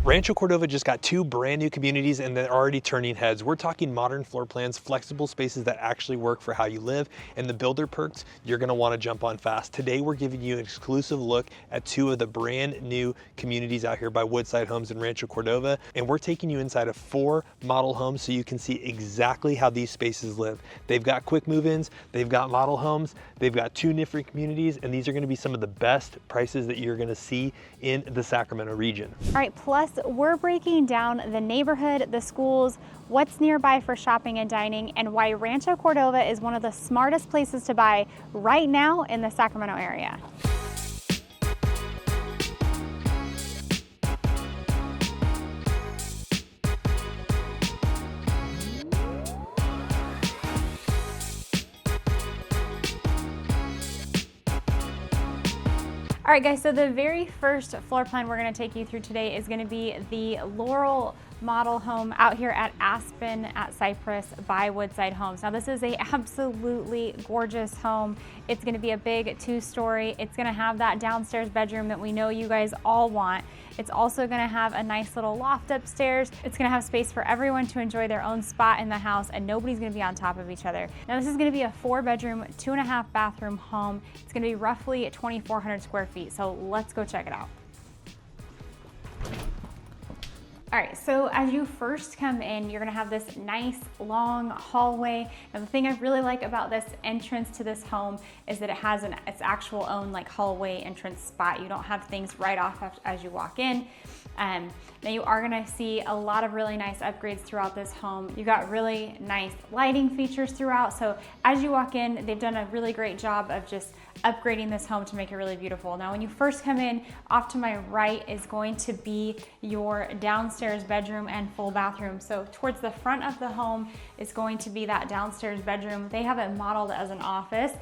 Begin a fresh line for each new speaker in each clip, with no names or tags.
Rancho Cordova just got 2 brand new communities and they're already turning heads. We're talking modern floor plans, flexible spaces that actually work for how you live, and the builder perks you're gonna wanna jump on fast. Today, we're giving you an exclusive look at 2 of the brand new communities out here by Woodside Homes in Rancho Cordova, and we're taking you inside of 4 model homes so you can see exactly how these spaces live. They've got quick move-ins, they've got model homes, they've got 2 different communities, and these are gonna be some of the best prices that you're gonna see in the Sacramento region.
All right, plus we're breaking down the neighborhood, the schools, what's nearby for shopping and dining, and why Rancho Cordova is one of the smartest places to buy right now in the Sacramento area. All right, guys, so the very first floor plan we're gonna take you through today is gonna be the Laurel model home out here at Aspen at Cypress by Woodside Homes. Now, this is a absolutely gorgeous home. It's gonna be a big 2-story. It's gonna have that downstairs bedroom that we know you guys all want. It's also gonna have a nice little loft upstairs. It's gonna have space for everyone to enjoy their own spot in the house, and nobody's gonna be on top of each other. Now, this is gonna be a 4-bedroom, 2.5 bathroom home. It's gonna be roughly 2,400 square feet. So let's go check it out. All right, so as you first come in, you're gonna have this nice long hallway. Now, the thing I really like about this entrance to this home is that it has its actual own like hallway entrance spot. You don't have things right off as you walk in. Now you are gonna see a lot of really nice upgrades throughout this home. You got really nice lighting features throughout. So as you walk in, they've done a really great job of just upgrading this home to make it really beautiful. Now, when you first come in, off to my right is going to be your downstairs bedroom and full bathroom. So towards the front of the home is going to be that downstairs bedroom. They have it modeled as an office.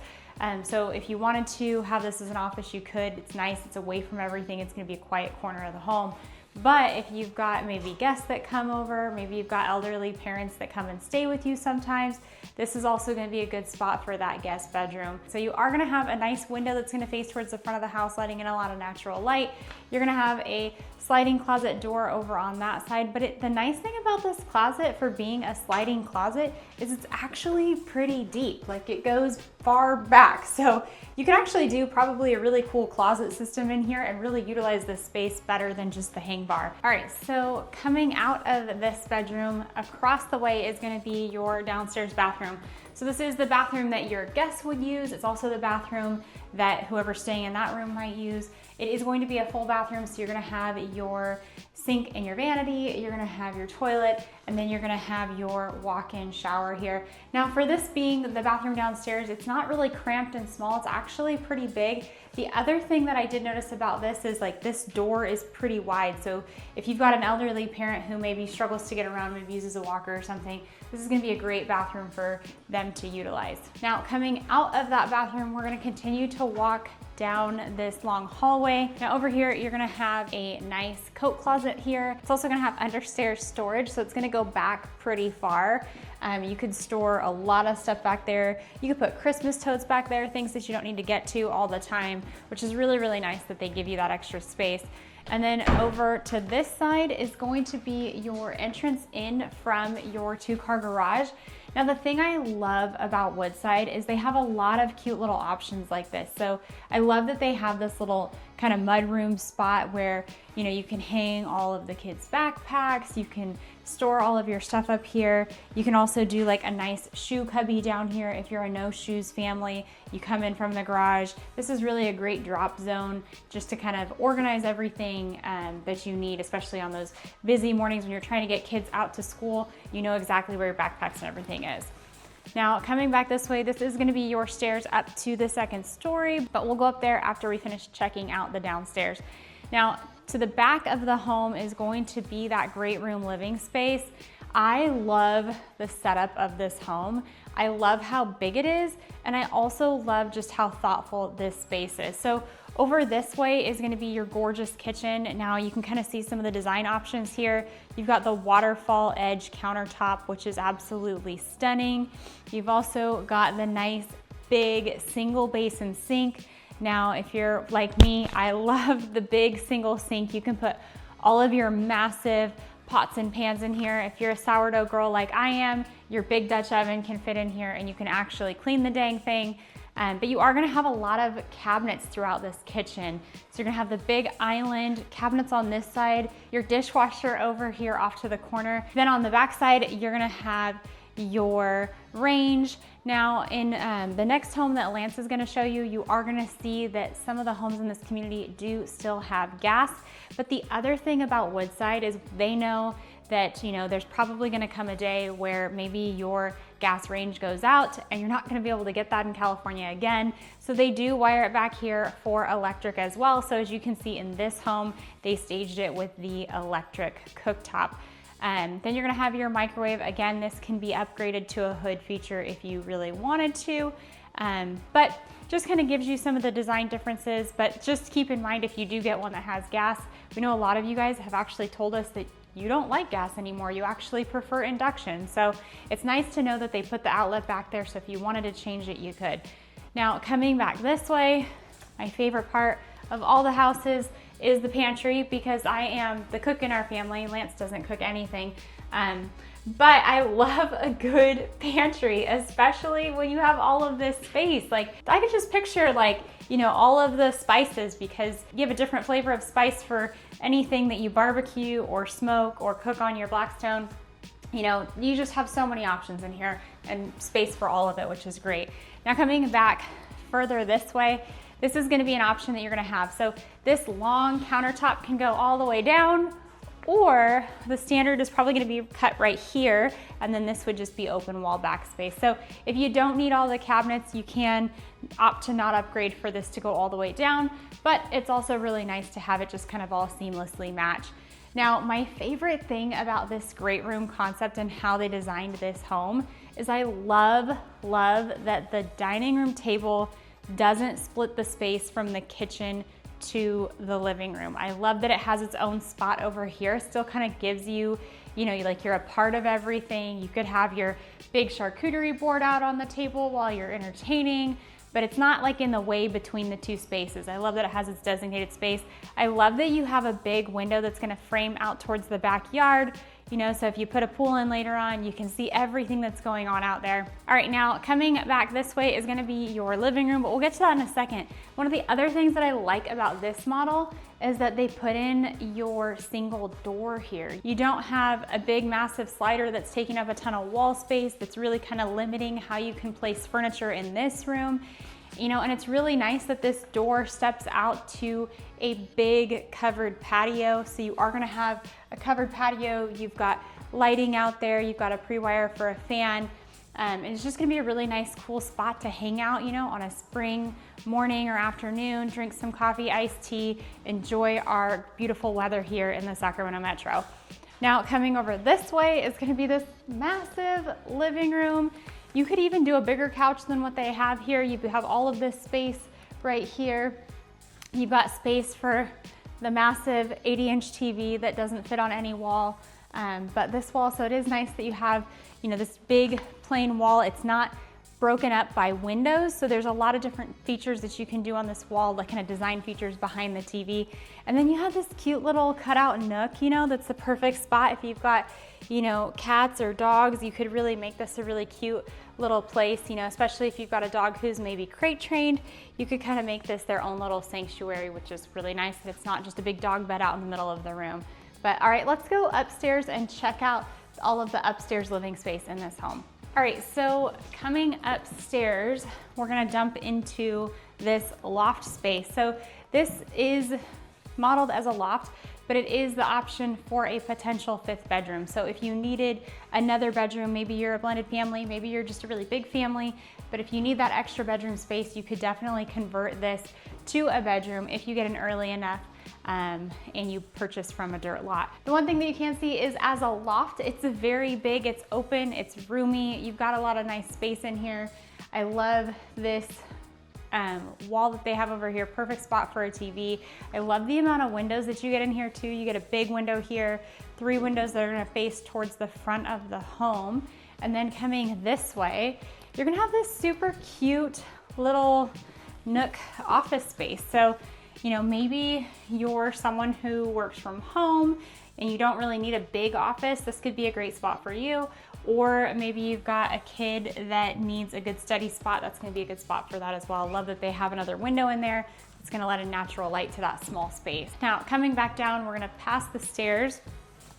So if you wanted to have this as an office, you could. It's nice, it's away from everything. It's gonna be a quiet corner of the home. But if you've got maybe guests that come over, maybe you've got elderly parents that come and stay with you sometimes, this is also gonna be a good spot for that guest bedroom. So you are gonna have a nice window that's gonna face towards the front of the house, letting in a lot of natural light. You're gonna have a sliding closet door over on that side, but the nice thing about this closet for being a sliding closet is it's actually pretty deep. Like, it goes far back. So you can actually do probably a really cool closet system in here and really utilize this space better than just the hang bar. All right, so coming out of this bedroom, across the way is gonna be your downstairs bathroom. So this is the bathroom that your guests would use. It's also the bathroom that whoever's staying in that room might use. It is going to be a full bathroom, so you're gonna have your sink and your vanity, you're gonna have your toilet, and then you're gonna have your walk-in shower here. Now, for this being the bathroom downstairs, it's not really cramped and small, it's actually pretty big. The other thing that I did notice about this is like this door is pretty wide. So if you've got an elderly parent who maybe struggles to get around, maybe uses a walker or something, this is gonna be a great bathroom for them to utilize. Now, coming out of that bathroom, we're gonna continue to walk down this long hallway. Now over here, you're gonna have a nice coat closet here. It's also gonna have understairs storage, so it's gonna go back pretty far. You could store a lot of stuff back there. You could put Christmas totes back there, things that you don't need to get to all the time, which is really, really nice that they give you that extra space. And then over to this side is going to be your entrance in from your 2-car garage. Now, the thing I love about Woodside is they have a lot of cute little options like this. So I love that they have this little kind of mudroom spot where, you know, you can hang all of the kids' backpacks, you can store all of your stuff up here. You can also do like a nice shoe cubby down here if you're a no shoes family. You come in from the garage. This is really a great drop zone just to kind of organize everything that you need, especially on those busy mornings when you're trying to get kids out to school. You know exactly where your backpacks and everything is. Now, coming back this way, this is gonna be your stairs up to the 2nd story, but we'll go up there after we finish checking out the downstairs. Now, to the back of the home is going to be that great room living space. I love the setup of this home. I love how big it is, and I also love just how thoughtful this space is. So over this way is gonna be your gorgeous kitchen. Now you can kind of see some of the design options here. You've got the waterfall edge countertop, which is absolutely stunning. You've also got the nice big single basin sink. Now, if you're like me, I love the big single sink. You can put all of your massive pots and pans in here. If you're a sourdough girl like I am, your big Dutch oven can fit in here and you can actually clean the dang thing. But you are gonna have a lot of cabinets throughout this kitchen. So you're gonna have the big island cabinets on this side, your dishwasher over here off to the corner. Then on the back side, you're gonna have your range. Now in the next home that Lance is gonna show you, you are gonna see that some of the homes in this community do still have gas. But the other thing about Woodside is they know that, you know, there's probably gonna come a day where maybe your gas range goes out and you're not gonna be able to get that in California again. So they do wire it back here for electric as well. So as you can see in this home, they staged it with the electric cooktop. Then you're gonna have your microwave. Again, this can be upgraded to a hood feature if you really wanted to. But just kind of gives you some of the design differences, but just keep in mind if you do get one that has gas, we know a lot of you guys have actually told us that you don't like gas anymore, you actually prefer induction. So it's nice to know that they put the outlet back there, so if you wanted to change it, you could. Now coming back this way, my favorite part of all the houses is the pantry, because I am the cook in our family. Lance doesn't cook anything. But I love a good pantry, especially when you have all of this space. Like I could just picture like, you know, all of the spices, because you have a different flavor of spice for anything that you barbecue or smoke or cook on your Blackstone. You know, you just have so many options in here and space for all of it, which is great. Now coming back further this way, this is gonna be an option that you're gonna have. So this long countertop can go all the way down, or the standard is probably gonna be cut right here, and then this would just be open wall backspace. So if you don't need all the cabinets, you can opt to not upgrade for this to go all the way down, but it's also really nice to have it just kind of all seamlessly match. Now, my favorite thing about this great room concept and how they designed this home is I love that the dining room table doesn't split the space from the kitchen to the living room. I love that it has its own spot over here. Still kind of gives you, you know, like you're a part of everything. You could have your big charcuterie board out on the table while you're entertaining, but it's not like in the way between the two spaces. I love that it has its designated space. I love that you have a big window that's gonna frame out towards the backyard. You know, so if you put a pool in later on, you can see everything that's going on out there. All right, now coming back this way is gonna be your living room, but we'll get to that in a second. One of the other things that I like about this model is that they put in your single door here. You don't have a big massive slider that's taking up a ton of wall space that's really kind of limiting how you can place furniture in this room. You know, and it's really nice that this door steps out to a big covered patio. So you are gonna have a covered patio, you've got lighting out there, you've got a pre-wire for a fan, and it's just gonna be a really nice, cool spot to hang out, you know, on a spring morning or afternoon, drink some coffee, iced tea, enjoy our beautiful weather here in the Sacramento Metro. Now, coming over this way is gonna be this massive living room. You could even do a bigger couch than what they have here. You have all of this space right here. You've got space for the massive 80-inch TV that doesn't fit on any wall, but this wall, so it is nice that you have, you know, this big plain wall. It's not broken up by windows, so there's a lot of different features that you can do on this wall, like kind of design features behind the TV. And then you have this cute little cutout nook, you know, that's the perfect spot if you've got, you know, cats or dogs. You could really make this a really cute little place, you know, especially if you've got a dog who's maybe crate trained. You could kind of make this their own little sanctuary, which is really nice that it's not just a big dog bed out in the middle of the room. But all right, let's go upstairs and check out all of the upstairs living space in this home. All right, so coming upstairs, we're gonna jump into this loft space. So this is modeled as a loft, but it is the option for a potential 5th bedroom. So if you needed another bedroom, maybe you're a blended family, maybe you're just a really big family, but if you need that extra bedroom space, you could definitely convert this to a bedroom if you get in early enough and you purchase from a dirt lot. The one thing that you can see is as a loft, it's very big, it's open, it's roomy, you've got a lot of nice space in here. I love this wall that they have over here, perfect spot for a TV. I love the amount of windows that you get in here too. You get a big window here, 3 windows that are gonna face towards the front of the home. And then coming this way, you're gonna have this super cute little nook office space. So maybe you're someone who works from home and you don't really need a big office. This could be a great spot for you. Or maybe you've got a kid that needs a good study spot. That's gonna be a good spot for that as well. I love that they have another window in there. It's gonna let a natural light to that small space. Now, coming back down, we're gonna pass the stairs.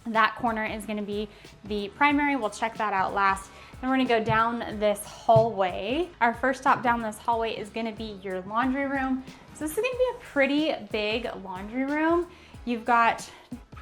That corner is gonna be the primary. We'll check that out last. Then we're gonna go down this hallway. Our first stop down this hallway is gonna be your laundry room. So this is gonna be a pretty big laundry room. You've got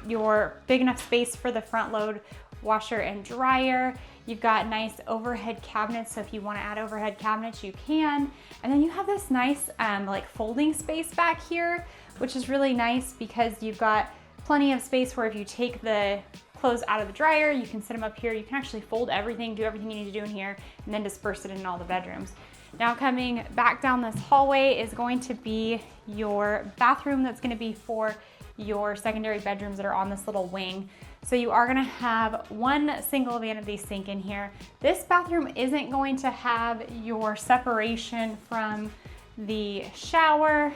your big enough space for the front load washer and dryer. You've got nice overhead cabinets, so if you want to add overhead cabinets, you can. And then you have this nice like folding space back here, which is really nice because you've got plenty of space where if you take the clothes out of the dryer, you can set them up here. You can actually fold everything, do everything you need to do in here, and then disperse it in all the bedrooms. Now coming back down this hallway is going to be your bathroom. That's going to be for your secondary bedrooms that are on this little wing. So you are gonna have one single vanity sink in here. This bathroom isn't going to have your separation from the shower.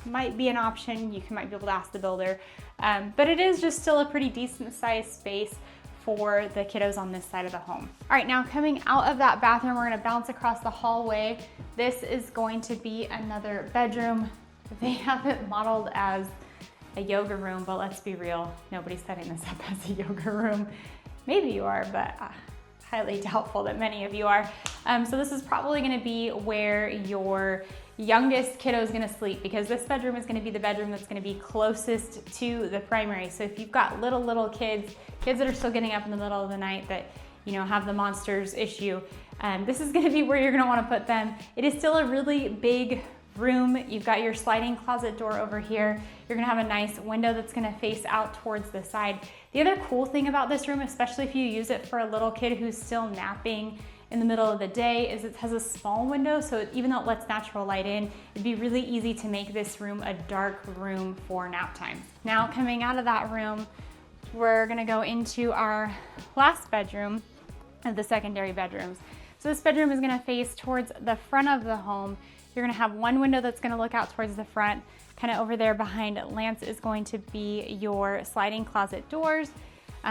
Might be an option. You might be able to ask the builder. But it is just still a pretty decent sized space for the kiddos on this side of the home. All right, now coming out of that bathroom, we're gonna bounce across the hallway. This is going to be another bedroom. They have it modeled as a yoga room, but let's be real, nobody's setting this up as a yoga room. Maybe you are, but highly doubtful that many of you are. So this is probably gonna be where your youngest kiddo is gonna sleep, because this bedroom is gonna be the bedroom that's gonna be closest to the primary. So if you've got little kids that are still getting up in the middle of the night that have the monsters issue, this is gonna be where you're gonna wanna put them. It is still a really big room. You've got your sliding closet door over here. You're gonna have a nice window that's gonna face out towards the side. The other cool thing about this room, especially if you use it for a little kid who's still napping in the middle of the day, is it has a small window, so even though it lets natural light in, it'd be really easy to make this room a dark room for nap time. Now coming out of that room, we're gonna go into our last bedroom of the secondary bedrooms. So this bedroom is gonna face towards the front of the home. You're gonna have one window that's gonna look out towards the front. Kind of over there behind Lance is going to be your sliding closet doors.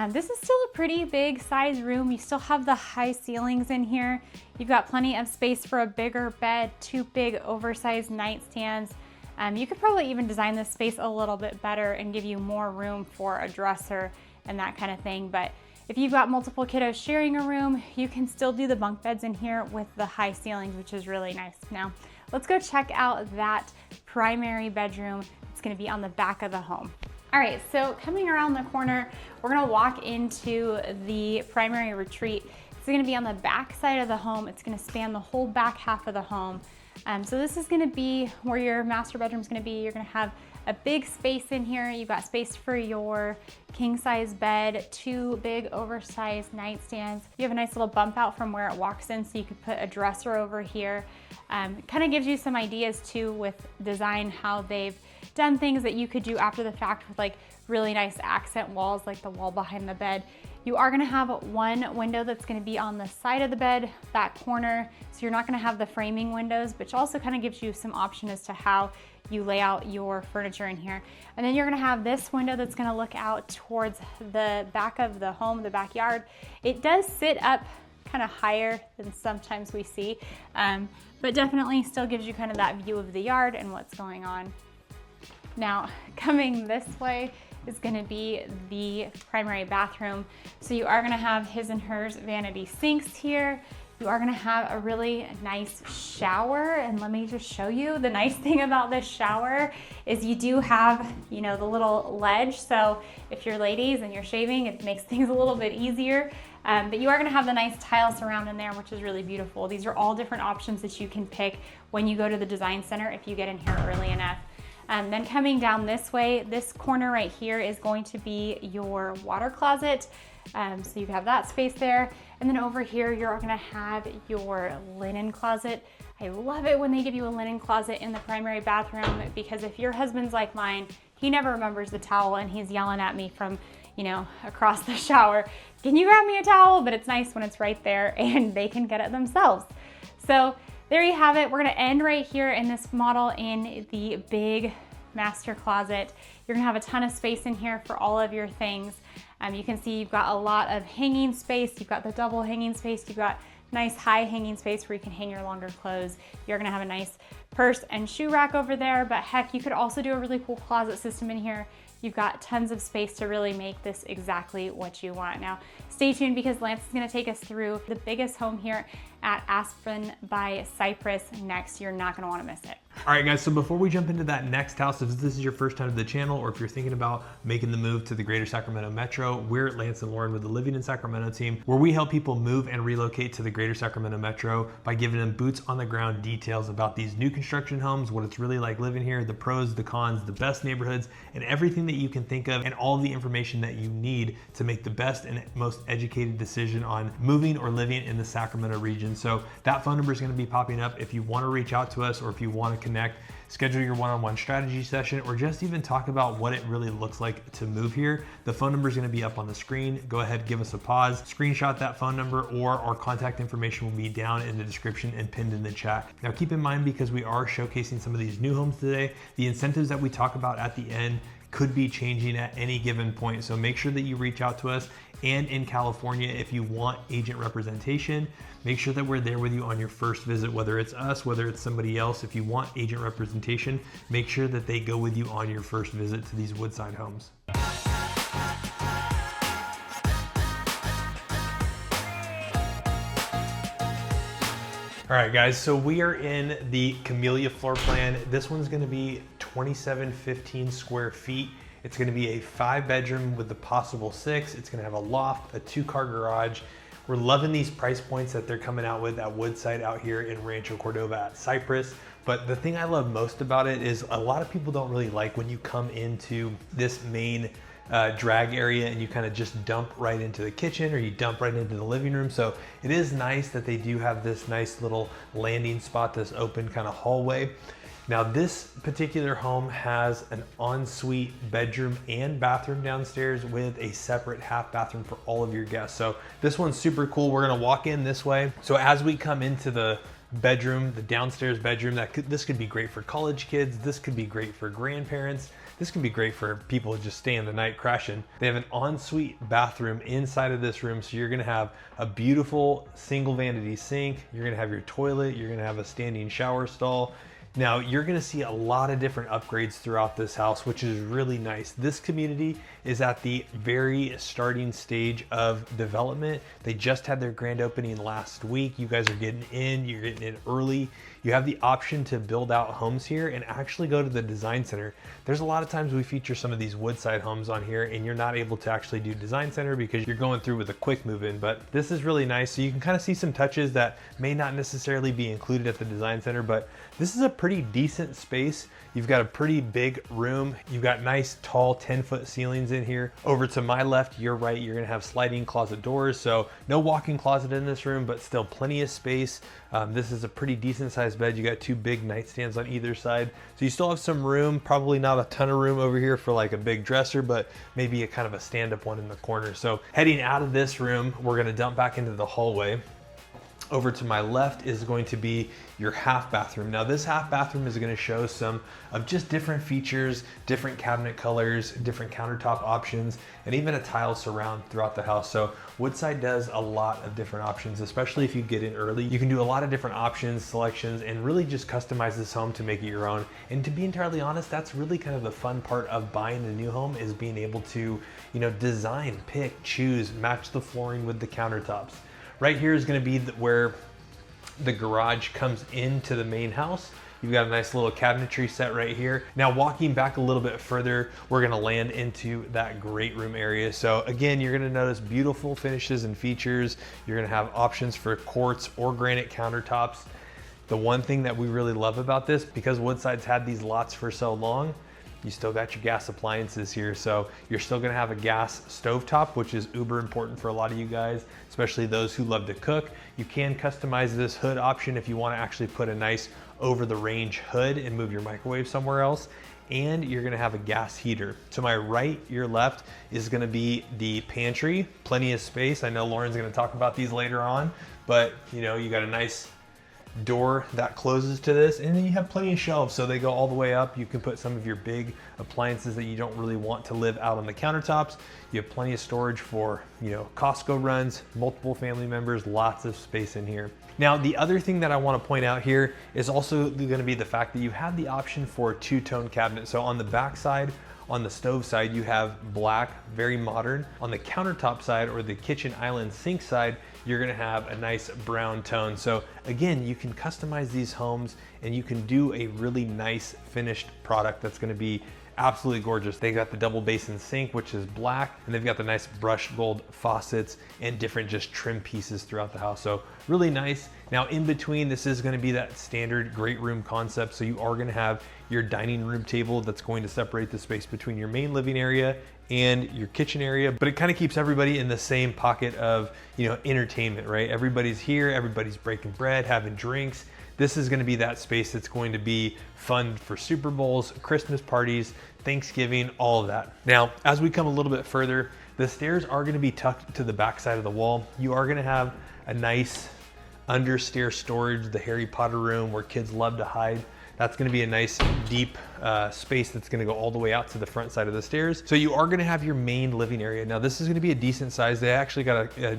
This is still a pretty big size room. You still have the high ceilings in here. You've got plenty of space for a bigger bed, two big oversized nightstands. You could probably even design this space a little bit better and give you more room for a dresser and that kind of thing. But if you've got multiple kiddos sharing a room, you can still do the bunk beds in here with the high ceilings, which is really nice. Now, let's go check out that primary bedroom. It's gonna be on the back of the home. All right, so coming around the corner, we're gonna walk into the primary retreat. It's gonna be on the back side of the home. It's gonna span the whole back half of the home. So this is gonna be where your master bedroom's gonna be. You're gonna have a big space in here. You've got space for your king size bed, two big oversized nightstands. You have a nice little bump out from where it walks in, so you could put a dresser over here. Kind of gives you some ideas too with design, how they've done things that you could do after the fact with like really nice accent walls, like the wall behind the bed. You are gonna have one window that's gonna be on the side of the bed, that corner, so you're not gonna have the framing windows, which also kind of gives you some option as to how you lay out your furniture in here. And then you're gonna have this window that's gonna look out towards the back of the home, the backyard. It does sit up kind of higher than sometimes we see, but definitely still gives you kind of that view of the yard and what's going on. Now, coming this way is gonna be the primary bathroom. So you are gonna have his and hers vanity sinks here. You are gonna have a really nice shower, and let me just show you. The nice thing about this shower is you do have, the little ledge. So if you're ladies and you're shaving, it makes things a little bit easier. But you are gonna have the nice tile surround in there, which is really beautiful. These are all different options that you can pick when you go to the design center if you get in here early enough. Then coming down this way, this corner right here is going to be your water closet. So you have that space there. And then over here, you're gonna have your linen closet. I love it when they give you a linen closet in the primary bathroom, because if your husband's like mine, he never remembers the towel and he's yelling at me from, across the shower, can you grab me a towel? But it's nice when it's right there and they can get it themselves. So there you have it. We're gonna end right here in this model in the big master closet. You're gonna have a ton of space in here for all of your things. You can see you've got a lot of hanging space. You've got the double hanging space. You've got nice high hanging space where you can hang your longer clothes. You're gonna have a nice purse and shoe rack over there, but heck, you could also do a really cool closet system in here. You've got tons of space to really make this exactly what you want. Now, stay tuned because Lance is gonna take us through the biggest home here at Aspen by Cypress next. You're not gonna wanna miss it.
All right, guys, so before we jump into that next house, if this is your first time to the channel, or if you're thinking about making the move to the greater Sacramento Metro, we're at Lance and Lauren with the Living in Sacramento team, where we help people move and relocate to the greater Sacramento Metro by giving them boots on the ground details about these new construction homes, what it's really like living here, the pros, the cons, the best neighborhoods, and everything that you can think of, and all the information that you need to make the best and most educated decision on moving or living in the Sacramento region. So that phone number is going to be popping up if you want to reach out to us, or if you want to connect, schedule your one-on-one strategy session, or just even talk about what it really looks like to move here. The phone number is going to be up on the screen. Go ahead, give us a pause, screenshot that phone number, or our contact information will be down in the description and pinned in the chat. Now keep in mind, because we are showcasing some of these new homes today, the incentives that we talk about at the end could be changing at any given point. So make sure that you reach out to us. And in California, if you want agent representation, make sure that we're there with you on your first visit, whether it's us, whether it's somebody else. If you want agent representation, make sure that they go with you on your first visit to these Woodside homes. All right, guys, so we are in the Camellia floor plan. This one's gonna be 2715 square feet. It's gonna be a 5-bedroom with the possible 6. It's gonna have a loft, a 2-car garage. We're loving these price points that they're coming out with at Woodside out here in Rancho Cordova at Cypress. But the thing I love most about it is a lot of people don't really like when you come into this main drag area and you kind of just dump right into the kitchen, or you dump right into the living room. So it is nice that they do have this nice little landing spot, this open kind of hallway. Now this particular home has an ensuite bedroom and bathroom downstairs with a separate half bathroom for all of your guests. So this one's super cool. We're gonna walk in this way. So as we come into the bedroom, the downstairs bedroom, this could be great for college kids. This could be great for grandparents. This could be great for people just staying the night crashing. They have an ensuite bathroom inside of this room. So you're gonna have a beautiful single vanity sink. You're gonna have your toilet. You're gonna have a standing shower stall. Now you're gonna see a lot of different upgrades throughout this house, which is really nice. This community is at the very starting stage of development. They just had their grand opening last week. You guys are getting in, you're getting in early. You have the option to build out homes here and actually go to the design center. There's a lot of times we feature some of these Woodside homes on here and you're not able to actually do design center because you're going through with a quick move in, but this is really nice. So you can kind of see some touches that may not necessarily be included at the design center, but this is a pretty decent space. You've got a pretty big room. You've got nice tall 10-foot ceilings in here. Over to my left, your right, you're gonna have sliding closet doors. So no walk-in closet in this room, but still plenty of space. This is a pretty decent sized bed. You got 2 big nightstands on either side. So you still have some room, probably not a ton of room over here for like a big dresser, but maybe a kind of a stand-up one in the corner. So heading out of this room, we're gonna dump back into the hallway. Over to my left is going to be your half bathroom. Now this half bathroom is gonna show some of just different features, different cabinet colors, different countertop options, and even a tile surround throughout the house. So Woodside does a lot of different options, especially if you get in early. You can do a lot of different options, selections, and really just customize this home to make it your own. And to be entirely honest, that's really kind of the fun part of buying a new home, is being able to, design, pick, choose, match the flooring with the countertops. Right here is going to be where the garage comes into the main house. You've got a nice little cabinetry set right here. Now walking back a little bit further, we're going to land into that great room area. So again, you're going to notice beautiful finishes and features. You're going to have options for quartz or granite countertops. The one thing that we really love about this, because Woodside's had these lots for so long, you still got your gas appliances here. So you're still gonna have a gas stovetop, which is uber important for a lot of you guys, especially those who love to cook. You can customize this hood option if you wanna actually put a nice over the range hood and move your microwave somewhere else. And you're gonna have a gas heater. To my right, your left is gonna be the pantry, plenty of space. I know Lauren's gonna talk about these later on, but you got a nice door that closes to this, and then you have plenty of shelves, so they go all the way up. You can put some of your big appliances that you don't really want to live out on the countertops. You have plenty of storage for, Costco runs, multiple family members, lots of space in here. Now, the other thing that I want to point out here is also going to be the fact that you have the option for a two-tone cabinet. So on the back side, on the stove side, you have black, very modern. On the countertop side or the kitchen island sink side, you're gonna have a nice brown tone. So again, you can customize these homes and you can do a really nice finished product that's gonna be absolutely gorgeous. They got the double basin sink, which is black, and they've got the nice brushed gold faucets and different just trim pieces throughout the house. So really nice. Now in between, this is gonna be that standard great room concept. So you are gonna have your dining room table that's going to separate the space between your main living area and your kitchen area, but it kind of keeps everybody in the same pocket of, entertainment, right? Everybody's here, everybody's breaking bread, having drinks. This is going to be that space that's going to be fun for Super Bowls, Christmas parties, Thanksgiving, all of that. Now, as we come a little bit further, the stairs are going to be tucked to the back side of the wall. You are going to have a nice under stair storage, the Harry Potter room where kids love to hide. That's going to be a nice deep space that's going to go all the way out to the front side of the stairs. So you are going to have your main living area. Now this is going to be a decent size. They actually got a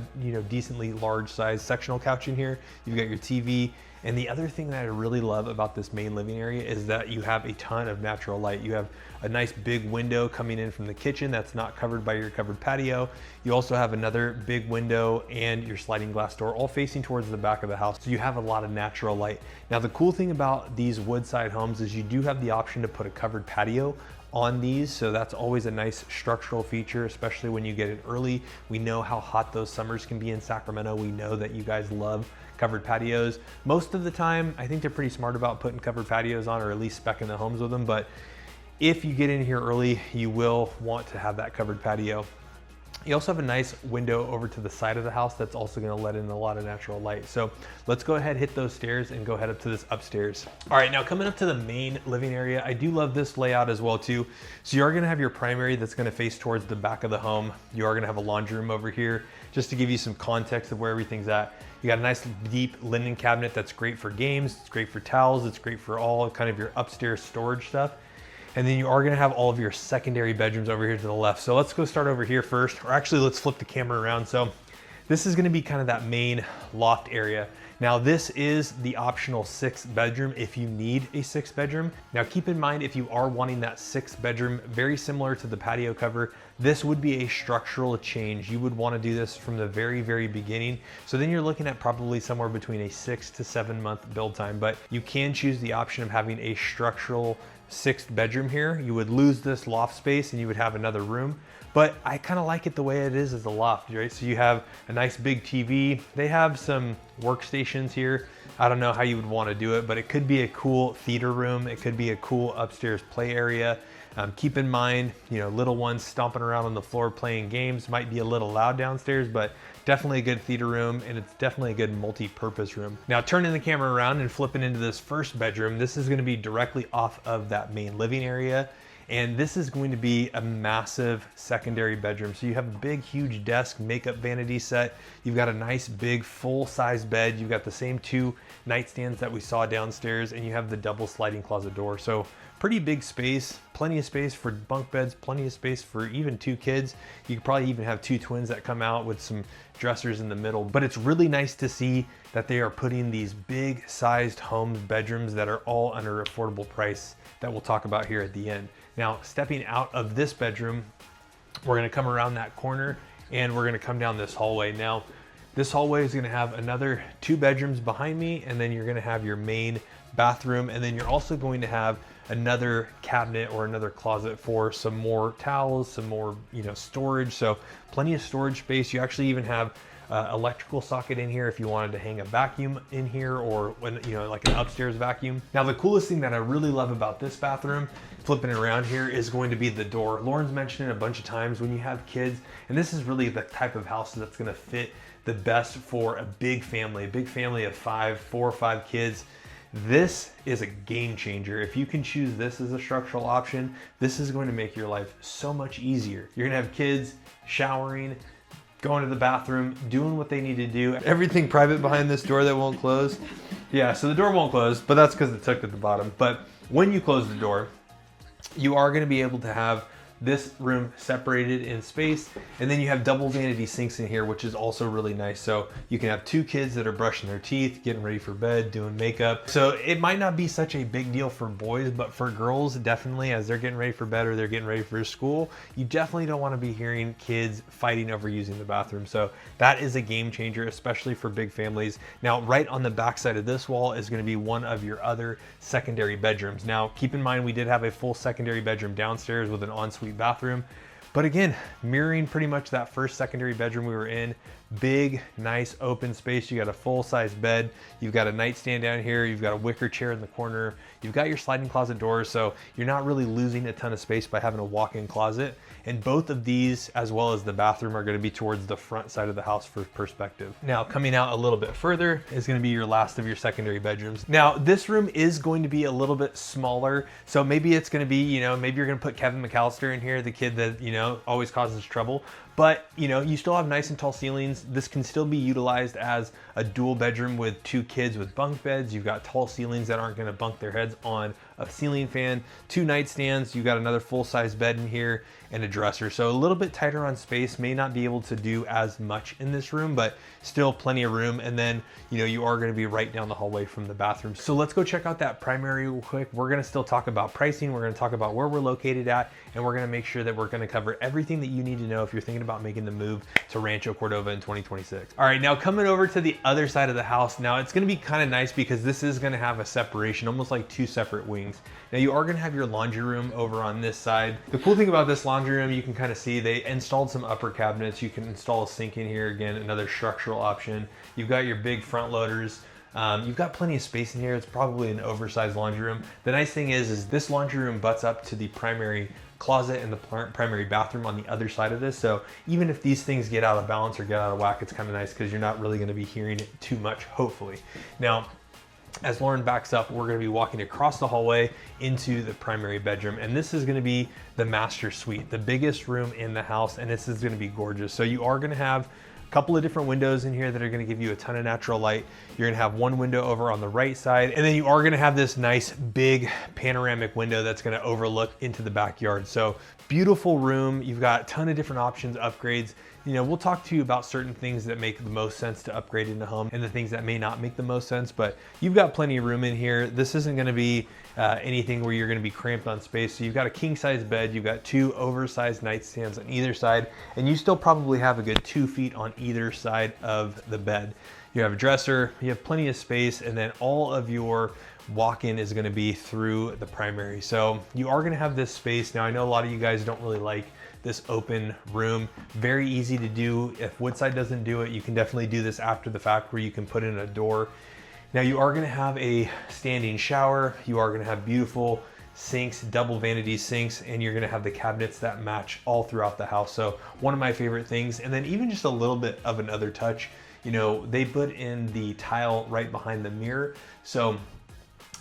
decently large size sectional couch in here. You've got your TV. And the other thing that I really love about this main living area is that you have a ton of natural light. You have a nice big window coming in from the kitchen that's not covered by your covered patio. You also have another big window and your sliding glass door all facing towards the back of the house. So you have a lot of natural light. Now the cool thing about these Woodside homes is you do have the option to put a covered patio on these, so that's always a nice structural feature, especially when you get it early. We know how hot those summers can be in Sacramento. We know that you guys love covered patios. Most of the time, I think they're pretty smart about putting covered patios on, or at least speccing the homes with them, but if you get in here early, you will want to have that covered patio. You also have a nice window over to the side of the house that's also going to let in a lot of natural light. So let's go ahead, hit those stairs and go head up to this upstairs. All right, now coming up to the main living area, I do love this layout as well too. So you are going to have your primary that's going to face towards the back of the home. You are going to have a laundry room over here, just to give you some context of where everything's at. You got a nice deep linen cabinet that's great for games, it's great for towels, it's great for all kind of your upstairs storage stuff. And then you are gonna have all of your secondary bedrooms over here to the left. So let's go start over here first, or actually let's flip the camera around. So this is gonna be kind of that main loft area. Now this is the optional 6th bedroom if you need a 6th bedroom. Now keep in mind, if you are wanting that 6th bedroom, very similar to the patio cover, this would be a structural change. You would want to do this from the very, very beginning. So then you're looking at probably somewhere between a 6 to 7 month build time, but you can choose the option of having a structural 6th bedroom here. You would lose this loft space and you would have another room, but I kind of like it the way it is as a loft, right? So you have a nice big TV. They have some workstations here. I don't know how you would want to do it, but it could be a cool theater room. It could be a cool upstairs play area. Keep in mind, little ones stomping around on the floor playing games might be a little loud downstairs, but definitely a good theater room, and it's definitely a good multi-purpose room. Now turning the camera around and flipping into this first bedroom, this is going to be directly off of that main living area. And this is going to be a massive secondary bedroom. So you have a big, huge desk, makeup vanity set. You've got a nice, big, full-size bed. You've got the same 2 nightstands that we saw downstairs, and you have the double sliding closet door. So pretty big space, plenty of space for bunk beds, plenty of space for even 2 kids. You could probably even have 2 twins that come out with some dressers in the middle. But it's really nice to see that they are putting these big sized home bedrooms that are all under affordable price that we'll talk about here at the end. Now, stepping out of this bedroom, we're gonna come around that corner and we're gonna come down this hallway. Now, this hallway is gonna have another 2 bedrooms behind me, and then you're gonna have your main bathroom, and then you're also going to have another cabinet or another closet for some more towels, some more storage. So plenty of storage space. You actually even have electrical socket in here if you wanted to hang a vacuum in here, or when like an upstairs vacuum. Now the coolest thing that I really love about this bathroom, flipping it around here, is going to be the door. Lauren's mentioned it a bunch of times when you have kids, and this is really the type of house that's going to fit the best for a big family of 4 or 5 kids. This is a game changer. If you can choose this as a structural option, this is going to make your life so much easier. You're gonna have kids showering, going to the bathroom, doing what they need to do. Everything private behind this door that won't close. Yeah, so the door won't close, but that's because it's hooked at the bottom. But when you close the door, you are going to be able to have this room separated in space, and then you have double vanity sinks in here, which is also really nice. So you can have two kids that are brushing their teeth, getting ready for bed, doing makeup. So it might not be such a big deal for boys, but for girls, definitely, as they're getting ready for bed or they're getting ready for school, you definitely don't want to be hearing kids fighting over using the bathroom. So that is a game changer, especially for big families. Now, right on the back side of this wall is going to be one of your other secondary bedrooms. Now, keep in mind, we did have a full secondary bedroom downstairs with an ensuite bathroom, but again, mirroring pretty much that first secondary bedroom we were in. Big, nice open space. You got a full-size bed, you've got a nightstand down here, you've got a wicker chair in the corner, you've got your sliding closet doors, so you're not really losing a ton of space by having a walk-in closet. And both of these, as well as the bathroom, are going to be towards the front side of the house for perspective. Now, coming out a little bit further is going to be your last of your secondary bedrooms. Now, this room is going to be a little bit smaller, so maybe it's going to be, maybe you're going to put Kevin McAllister in here, the kid that, always causes trouble. But, you still have nice and tall ceilings. This can still be utilized as a dual bedroom with two kids with bunk beds. You've got tall ceilings that aren't going to bunk their heads on a ceiling fan, two nightstands. You've got another full-size bed in here and a dresser. So a little bit tighter on space, may not be able to do as much in this room, but still plenty of room. And then, you are going to be right down the hallway from the bathroom. So let's go check out that primary real quick. We're going to still talk about pricing. We're going to talk about where we're located at, and we're going to make sure that we're going to cover everything that you need to know if you're thinking about making the move to Rancho Cordova in 2026. All right, now coming over to the other side of the house. Now it's going to be kind of nice because this is going to have a separation, almost like two separate wings. Now you are going to have your laundry room over on this side. The cool thing about this laundry room, you can kind of see they installed some upper cabinets. You can install a sink in here, again, another structural option. You've got your big front loaders. You've got plenty of space in here. It's probably an oversized laundry room. The nice thing is this laundry room butts up to the primary closet and the primary bathroom on the other side of this. So even if these things get out of balance or get out of whack, it's kind of nice because you're not really going to be hearing it too much, hopefully. Now, as Lauren backs up, we're going to be walking across the hallway into the primary bedroom, and this is going to be the master suite, the biggest room in the house, and this is going to be gorgeous. So you are going to have a couple of different windows in here that are going to give you a ton of natural light. You're going to have one window over on the right side, and then you are going to have this nice big panoramic window that's going to overlook into the backyard. So beautiful room. You've got a ton of different options, upgrades. We'll talk to you about certain things that make the most sense to upgrade in the home and the things that may not make the most sense, but you've got plenty of room in here. This isn't going to be anything where you're going to be cramped on space. So you've got a king size bed, you've got two oversized nightstands on either side, and you still probably have a good 2 feet on either side of the bed. You have a dresser, you have plenty of space, and then all of your walk-in is going to be through the primary. So you are going to have this space. Now I know a lot of you guys don't really like this open room. Very easy to do. If Woodside doesn't do it, you can definitely do this after the fact where you can put in a door. Now you are going to have a standing shower. You are going to have beautiful sinks, double vanity sinks, and you're going to have the cabinets that match all throughout the house. So one of my favorite things. And then even just a little bit of another touch, they put in the tile right behind the mirror. So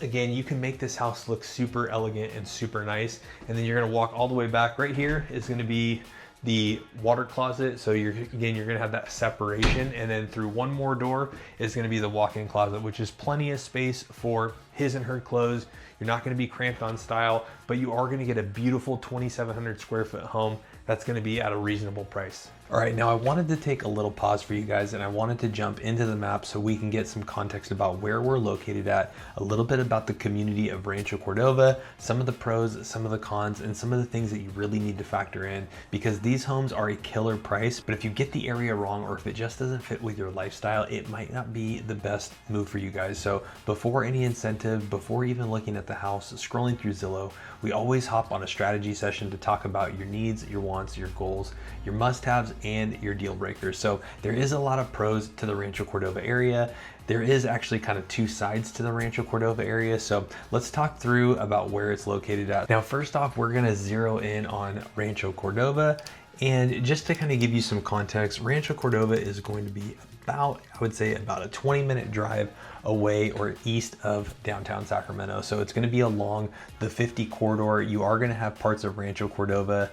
again, you can make this house look super elegant and super nice. And then you're going to walk all the way back. Right here is going to be the water closet. So you're going to have that separation. And then through one more door is going to be the walk-in closet, which is plenty of space for his and her clothes. You're not going to be cramped on style, but you are going to get a beautiful 2,700 square foot home that's going to be at a reasonable price. All right, now I wanted to take a little pause for you guys, and I wanted to jump into the map so we can get some context about where we're located at, a little bit about the community of Rancho Cordova, some of the pros, some of the cons, and some of the things that you really need to factor in, because these homes are a killer price, but if you get the area wrong or if it just doesn't fit with your lifestyle, it might not be the best move for you guys. So before any incentive, before even looking at the house, scrolling through Zillow, we always hop on a strategy session to talk about your needs, your wants, your goals, your must-haves, and your deal breakers. So there is a lot of pros to the Rancho Cordova area. There is actually kind of two sides to the Rancho Cordova area. So let's talk through about where it's located at. Now, first off, we're gonna zero in on Rancho Cordova. And just to kind of give you some context, Rancho Cordova is going to be about, I would say about a 20-minute drive away or east of downtown Sacramento. So it's going to be along the 50 corridor. You are going to have parts of Rancho Cordova,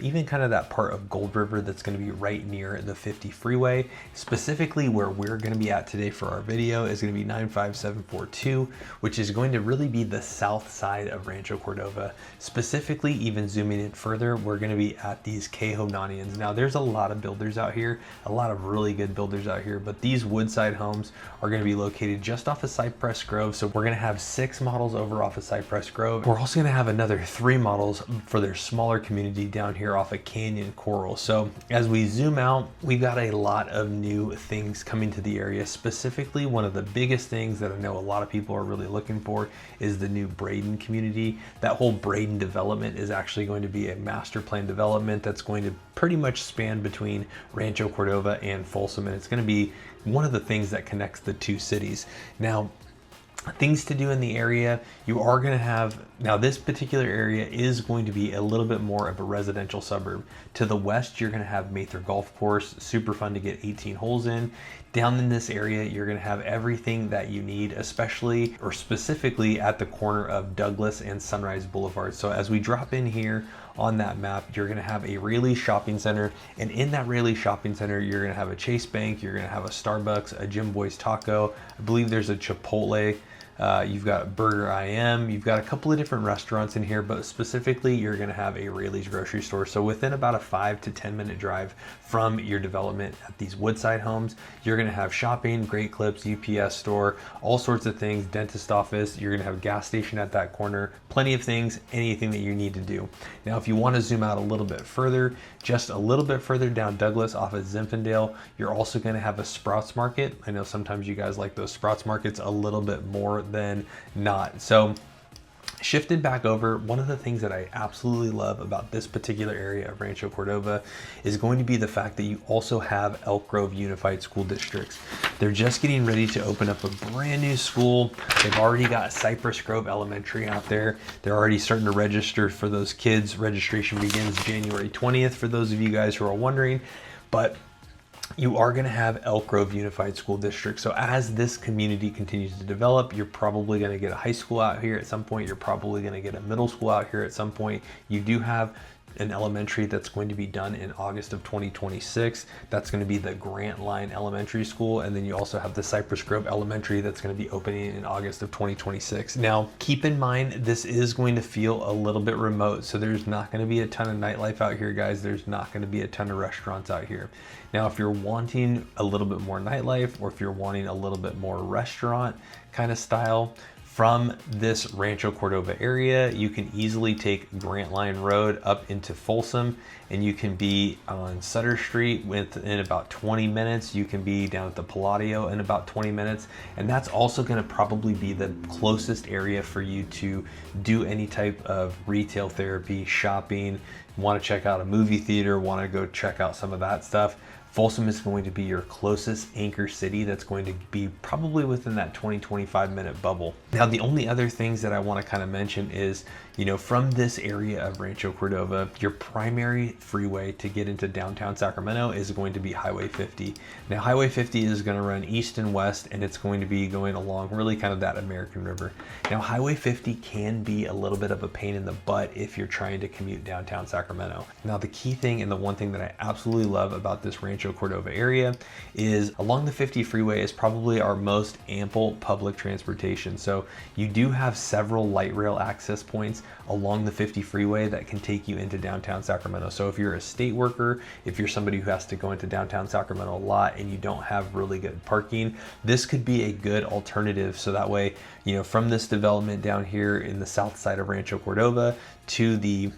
even kind of that part of Gold River that's going to be right near the 50 freeway. Specifically where we're going to be at today for our video is going to be 95742, which is going to really be the south side of Rancho Cordova. Specifically, even zooming in further, we're going to be at these Cajonanians. Now there's a lot of builders out here, a lot of really good builders out here, but these Woodside Homes are going to be located just off of Cypress Grove. So we're going to have 6 models over off of Cypress Grove. We're also going to have another 3 models for their smaller community down here off of Canyon Coral. So as we zoom out, we've got a lot of new things coming to the area. Specifically, one of the biggest things that I know a lot of people are really looking for is the new Braden community. That whole Braden development is actually going to be a master plan development that's going to pretty much span between Rancho Cordova and Folsom, and it's going to be one of the things that connects the 2 cities. Now, things to do in the area, you are going to have, now this particular area is going to be a little bit more of a residential suburb. To the west, you're going to have Mather Golf Course, super fun to get 18 holes in. Down in this area, you're going to have everything that you need, especially or specifically at the corner of Douglas and Sunrise Boulevard. So as we drop in here on that map, you're going to have a Rayleigh shopping center, and in that Rayleigh shopping center, you're going to have a Chase Bank, you're going to have a Starbucks, a Jim Boy's Taco, I believe there's a Chipotle. You've got Burger IM, you've got a couple of different restaurants in here, but specifically you're going to have a Rayleigh's grocery store. So within about a 5 to 10 minute drive from your development at these Woodside Homes, you're going to have shopping, Great Clips, UPS store, all sorts of things, dentist office, you're going to have a gas station at that corner, plenty of things, anything that you need to do. Now, if you want to zoom out a little bit further, just a little bit further down Douglas off of Zinfandel, you're also going to have a Sprouts Market. I know sometimes you guys like those Sprouts Markets a little bit more than not. So shifted back over, one of the things that I absolutely love about this particular area of Rancho Cordova is going to be the fact that you also have Elk Grove Unified School Districts. They're just getting ready to open up a brand new school. They've already got Cypress Grove Elementary out there. They're already starting to register for those kids. Registration begins January 20th for those of you guys who are wondering, but you are going to have Elk Grove Unified School District. So as this community continues to develop, you're probably going to get a high school out here at some point. You're probably going to get a middle school out here at some point. You do have an elementary that's going to be done in August of 2026. That's going to be the Grant Line Elementary School. And then you also have the Cypress Grove Elementary that's going to be opening in August of 2026. Now, keep in mind, this is going to feel a little bit remote. So there's not going to be a ton of nightlife out here, guys. There's not going to be a ton of restaurants out here. Now, if you're wanting a little bit more nightlife, or if you're wanting a little bit more restaurant kind of style, from this Rancho Cordova area, you can easily take Grant Line Road up into Folsom, and you can be on Sutter Street within about 20 minutes. You can be down at the Palladio in about 20 minutes. And that's also gonna probably be the closest area for you to do any type of retail therapy, shopping, wanna check out a movie theater, wanna go check out some of that stuff. Folsom is going to be your closest anchor city that's going to be probably within that 20-25 minute bubble. Now, the only other things that I want to kind of mention is, you know, from this area of Rancho Cordova, your primary freeway to get into downtown Sacramento is going to be Highway 50. Now, Highway 50 is going to run east and west, and it's going to be going along really kind of that American River. Now, Highway 50 can be a little bit of a pain in the butt if you're trying to commute downtown Sacramento. Now, the key thing and the one thing that I absolutely love about this Rancho Cordova area is along the 50 freeway is probably our most ample public transportation. So you do have several light rail access points along the 50 freeway that can take you into downtown Sacramento. So if you're a state worker, if you're somebody who has to go into downtown Sacramento a lot and you don't have really good parking, this could be a good alternative. So that way, you know, from this development down here in the south side of Rancho Cordova to the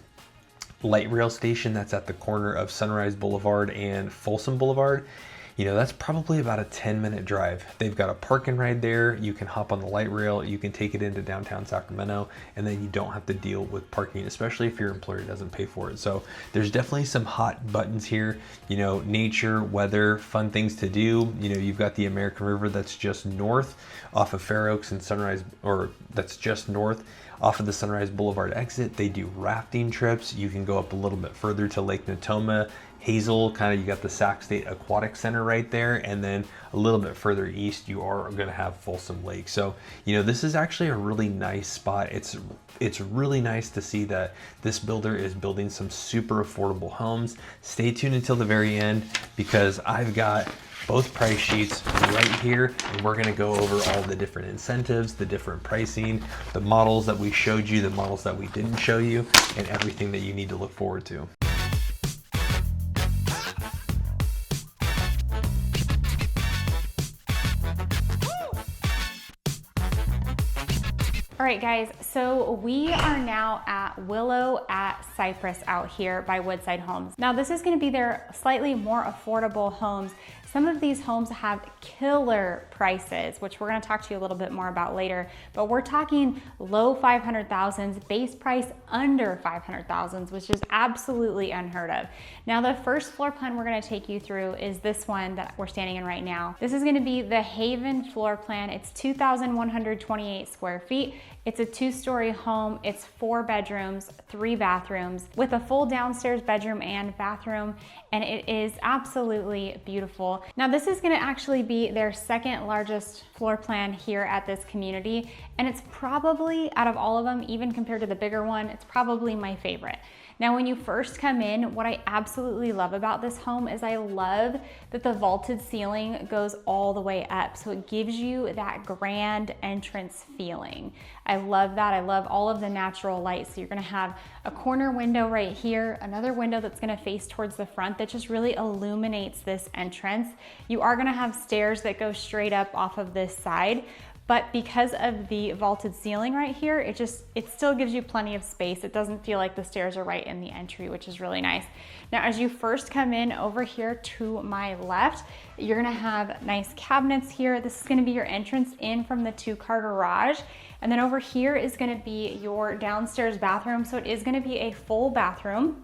light rail station that's at the corner of Sunrise Boulevard and Folsom Boulevard, you know, that's probably about a 10-minute drive. They've got a park and ride there. You can hop on the light rail, you can take it into downtown Sacramento, and then you don't have to deal with parking, especially if your employer doesn't pay for it. So there's definitely some hot buttons here, you know, nature, weather, fun things to do. You know, you've got the American River that's just north off of Fair Oaks and Sunrise, or that's just north off of the Sunrise Boulevard exit. They do rafting trips. You can go up a little bit further to Lake Natoma Hazel, kind of, you got the Sac State Aquatic Center right there, and then a little bit further east you are going to have Folsom Lake. So you know, this is actually a really nice spot. It's really nice to see that this builder is building some super affordable homes. Stay tuned until the very end, because I've got both price sheets right here, and we're gonna go over all the different incentives, the different pricing, the models that we showed you, the models that we didn't show you, and everything that you need to look forward to.
All right, guys, so we are now at Willow at Cypress out here by Woodside Homes. Now, this is gonna be their slightly more affordable homes. Some of these homes have killer prices, which we're gonna talk to you a little bit more about later, but we're talking low 500,000s, base price under 500,000s, which is absolutely unheard of. Now, the first floor plan we're gonna take you through is this one that we're standing in right now. This is gonna be the Haven floor plan. It's 2,128 square feet. It's a 2-story home. It's 4 bedrooms, 3 bathrooms with a full downstairs bedroom and bathroom, and it is absolutely beautiful. Now, this is gonna actually be their second largest floor plan here at this community, and it's probably, out of all of them, even compared to the bigger one, it's probably my favorite. Now, when you first come in, what I absolutely love about this home is I love that the vaulted ceiling goes all the way up. So it gives you that grand entrance feeling. I love that. I love all of the natural light. So you're gonna have a corner window right here, another window that's gonna face towards the front that just really illuminates this entrance. You are gonna have stairs that go straight up off of this side. But because of the vaulted ceiling right here, it still gives you plenty of space. It doesn't feel like the stairs are right in the entry, which is really nice. Now, as you first come in over here to my left, you're gonna have nice cabinets here. This is gonna be your entrance in from the 2-car garage. And then over here is gonna be your downstairs bathroom. So it is gonna be a full bathroom.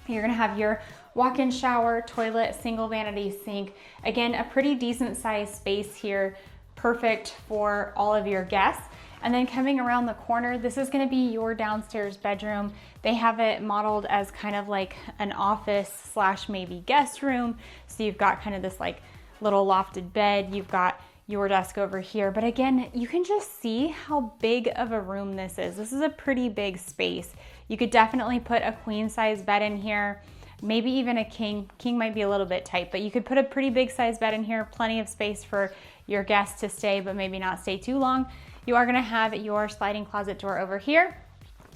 You're gonna have your walk-in shower, toilet, single vanity sink. Again, a pretty decent sized space here, perfect for all of your guests. And then coming around the corner, this is gonna be your downstairs bedroom. They have it modeled as kind of like an office slash maybe guest room. So you've got kind of this like little lofted bed. You've got your desk over here. But again, you can just see how big of a room this is. This is a pretty big space. You could definitely put a queen size bed in here, maybe even a king. King might be a little bit tight, but you could put a pretty big size bed in here, plenty of space for your guests to stay, but maybe not stay too long. You are gonna have your sliding closet door over here,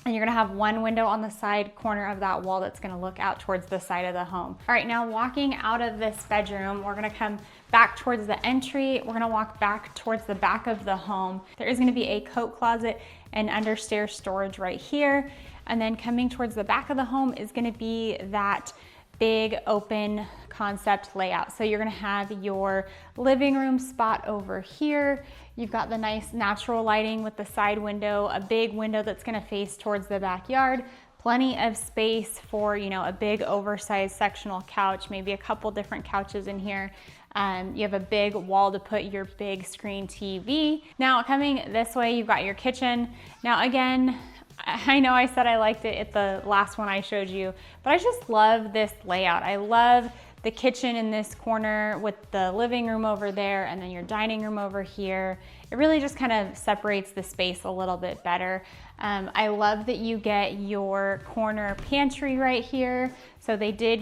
and you're gonna have one window on the side corner of that wall that's gonna look out towards the side of the home. All right, now walking out of this bedroom, we're gonna come back towards the entry. We're gonna walk back towards the back of the home. There is gonna be a coat closet and understairs storage right here. And then coming towards the back of the home is gonna be that big open concept layout. So you're gonna have your living room spot over here. You've got the nice natural lighting with the side window, a big window that's gonna face towards the backyard, plenty of space for, you know, a big oversized sectional couch, maybe a couple different couches in here. You have a big wall to put your big screen TV. Now coming this way, you've got your kitchen. Now again, I know I said I liked it at the last one I showed you, but I just love this layout. I love the kitchen in this corner with the living room over there and then your dining room over here. It really just kind of separates the space a little bit better. I love that you get your corner pantry right here. So they did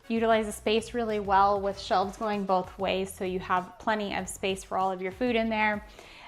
utilize the space really well with shelves going both ways, so you have plenty of space for all of your food in there.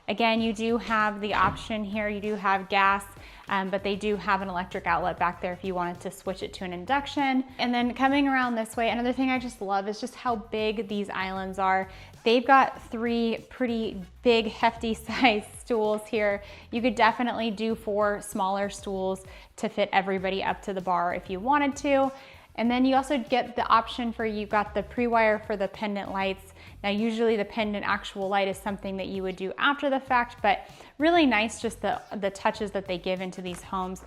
Again, you do have the option here, you do have gas, but they do have an electric outlet back there if you wanted to switch it to an induction. And then coming around this way, another thing I just love is just how big these islands are. They've got 3 pretty big, hefty size stools here. You could definitely do 4 smaller stools to fit everybody up to the bar if you wanted to. And then you also get the option for, you've got the pre-wire for the pendant lights. Now usually the pendant actual light is something that you would do after the fact, but really nice just the touches that they give into these homes.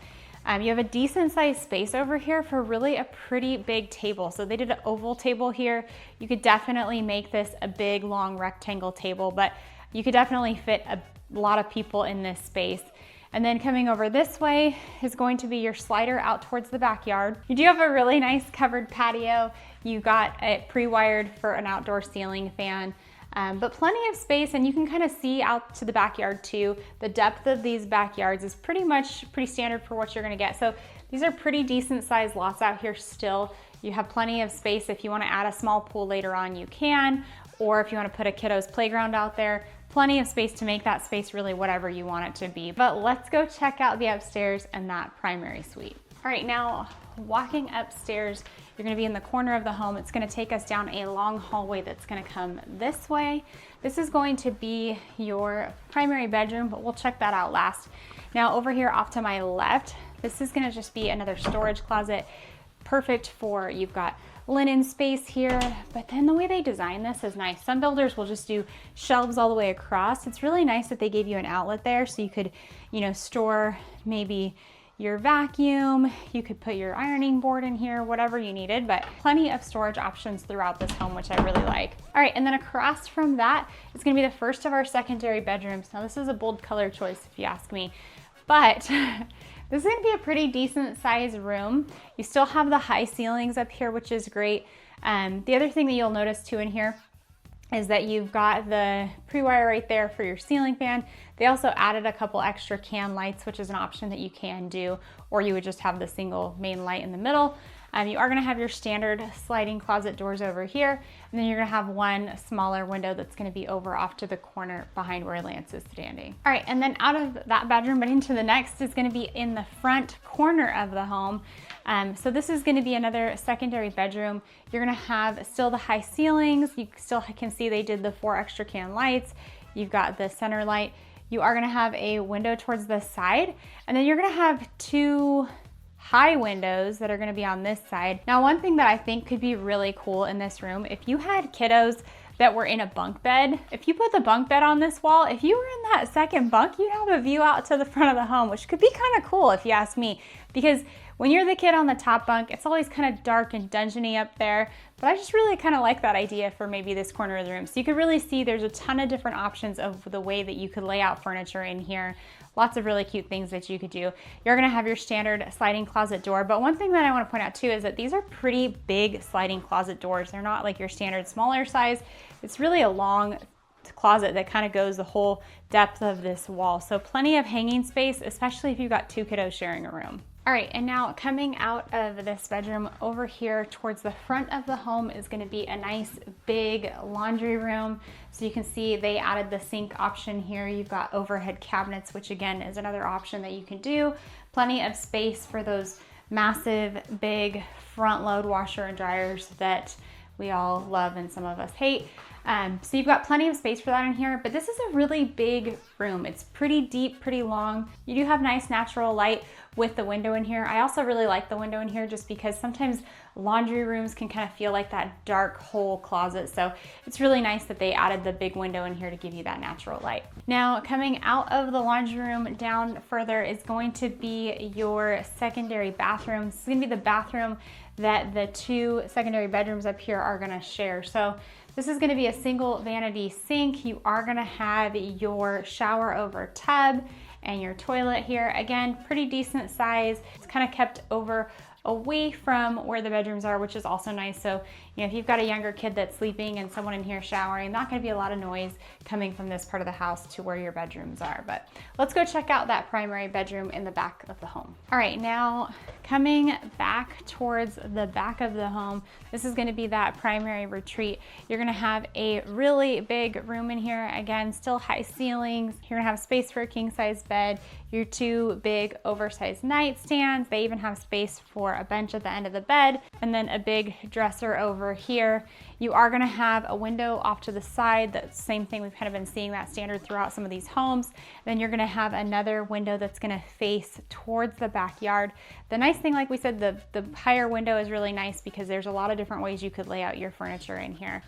You have a decent sized space over here for really a pretty big table. So they did an oval table here. You could definitely make this a big long rectangle table, but you could definitely fit a lot of people in this space. And then coming over this way is going to be your slider out towards the backyard. You do have a really nice covered patio. You got it pre-wired for an outdoor ceiling fan, but plenty of space, and you can kind of see out to the backyard too. The depth of these backyards is pretty standard for what you're gonna get. So these are pretty decent sized lots out here still. You have plenty of space. If you wanna add a small pool later on, you can, or if you wanna put a kiddo's playground out there, plenty of space to make that space really whatever you want it to be. But let's go check out the upstairs and that primary suite. All right, now walking upstairs, you're gonna be in the corner of the home. It's gonna take us down a long hallway that's gonna come this way. This is going to be your primary bedroom, but we'll check that out last. Now over here off to my left, this is gonna just be another storage closet. Perfect for, you've got linen space here, but then the way they design this is nice. Some builders will just do shelves all the way across. It's really nice that they gave you an outlet there so you could, store maybe your vacuum, you could put your ironing board in here, whatever you needed, but plenty of storage options throughout this home, which I really like. All right, and then across from that is gonna be the first of our secondary bedrooms. Now this is a bold color choice if you ask me, but this is gonna be a pretty decent sized room. You still have the high ceilings up here, which is great. The other thing that you'll notice too in here is that you've got the pre-wire right there for your ceiling fan. They also added a couple extra can lights, which is an option that you can do, or you would just have the single main light in the middle. You are gonna have your standard sliding closet doors over here, and then you're gonna have one smaller window that's gonna be over off to the corner behind where Lance is standing. All right, and then out of that bedroom, but into the next is gonna be in the front corner of the home. So this is gonna be another secondary bedroom. You're gonna have still the high ceilings. You still can see they did the 4 extra can lights. You've got the center light. You are gonna have a window towards the side, and then you're gonna have 2 high windows that are gonna be on this side. Now, one thing that I think could be really cool in this room, if you had kiddos that were in a bunk bed, if you put the bunk bed on this wall, if you were in that second bunk, you'd have a view out to the front of the home, which could be kind of cool if you ask me, because when you're the kid on the top bunk, it's always kind of dark and dungeony up there, but I just really kind of like that idea for maybe this corner of the room. So you could really see there's a ton of different options of the way that you could lay out furniture in here. Lots of really cute things that you could do. You're gonna have your standard sliding closet door, but one thing that I wanna point out too is that these are pretty big sliding closet doors. They're not like your standard smaller size. It's really a long closet that kind of goes the whole depth of this wall. So plenty of hanging space, especially if you've got 2 kiddos sharing a room. All right, and now coming out of this bedroom over here towards the front of the home is gonna be a nice big laundry room. So you can see they added the sink option here. You've got overhead cabinets, which again is another option that you can do. Plenty of space for those massive, big front load washer and dryers that we all love and some of us hate. So you've got plenty of space for that in here, but this is a really big room. It's pretty deep, pretty long. You do have nice natural light with the window in here. I also really like the window in here just because sometimes laundry rooms can kind of feel like that dark hole closet. So it's really nice that they added the big window in here to give you that natural light. Now coming out of the laundry room down further is going to be your secondary bathroom. This is gonna be the bathroom that the 2 secondary bedrooms up here are gonna share. So this is gonna be a single vanity sink. You are gonna have your shower over tub and your toilet here. Again, pretty decent size. It's kind of kept away from where the bedrooms are, which is also nice. So, if you've got a younger kid that's sleeping and someone in here showering, not gonna be a lot of noise coming from this part of the house to where your bedrooms are. But let's go check out that primary bedroom in the back of the home. All right, now coming back towards the back of the home, this is gonna be that primary retreat. You're gonna have a really big room in here. Again, still high ceilings. You're gonna have space for a king size bed, your 2 big oversized nightstands. They even have space for a bench at the end of the bed, and then a big dresser over here. You are gonna have a window off to the side. That's the same thing, we've kind of been seeing that standard throughout some of these homes. Then you're gonna have another window that's gonna face towards the backyard. The nice thing, like we said, the higher window is really nice because there's a lot of different ways you could lay out your furniture in here.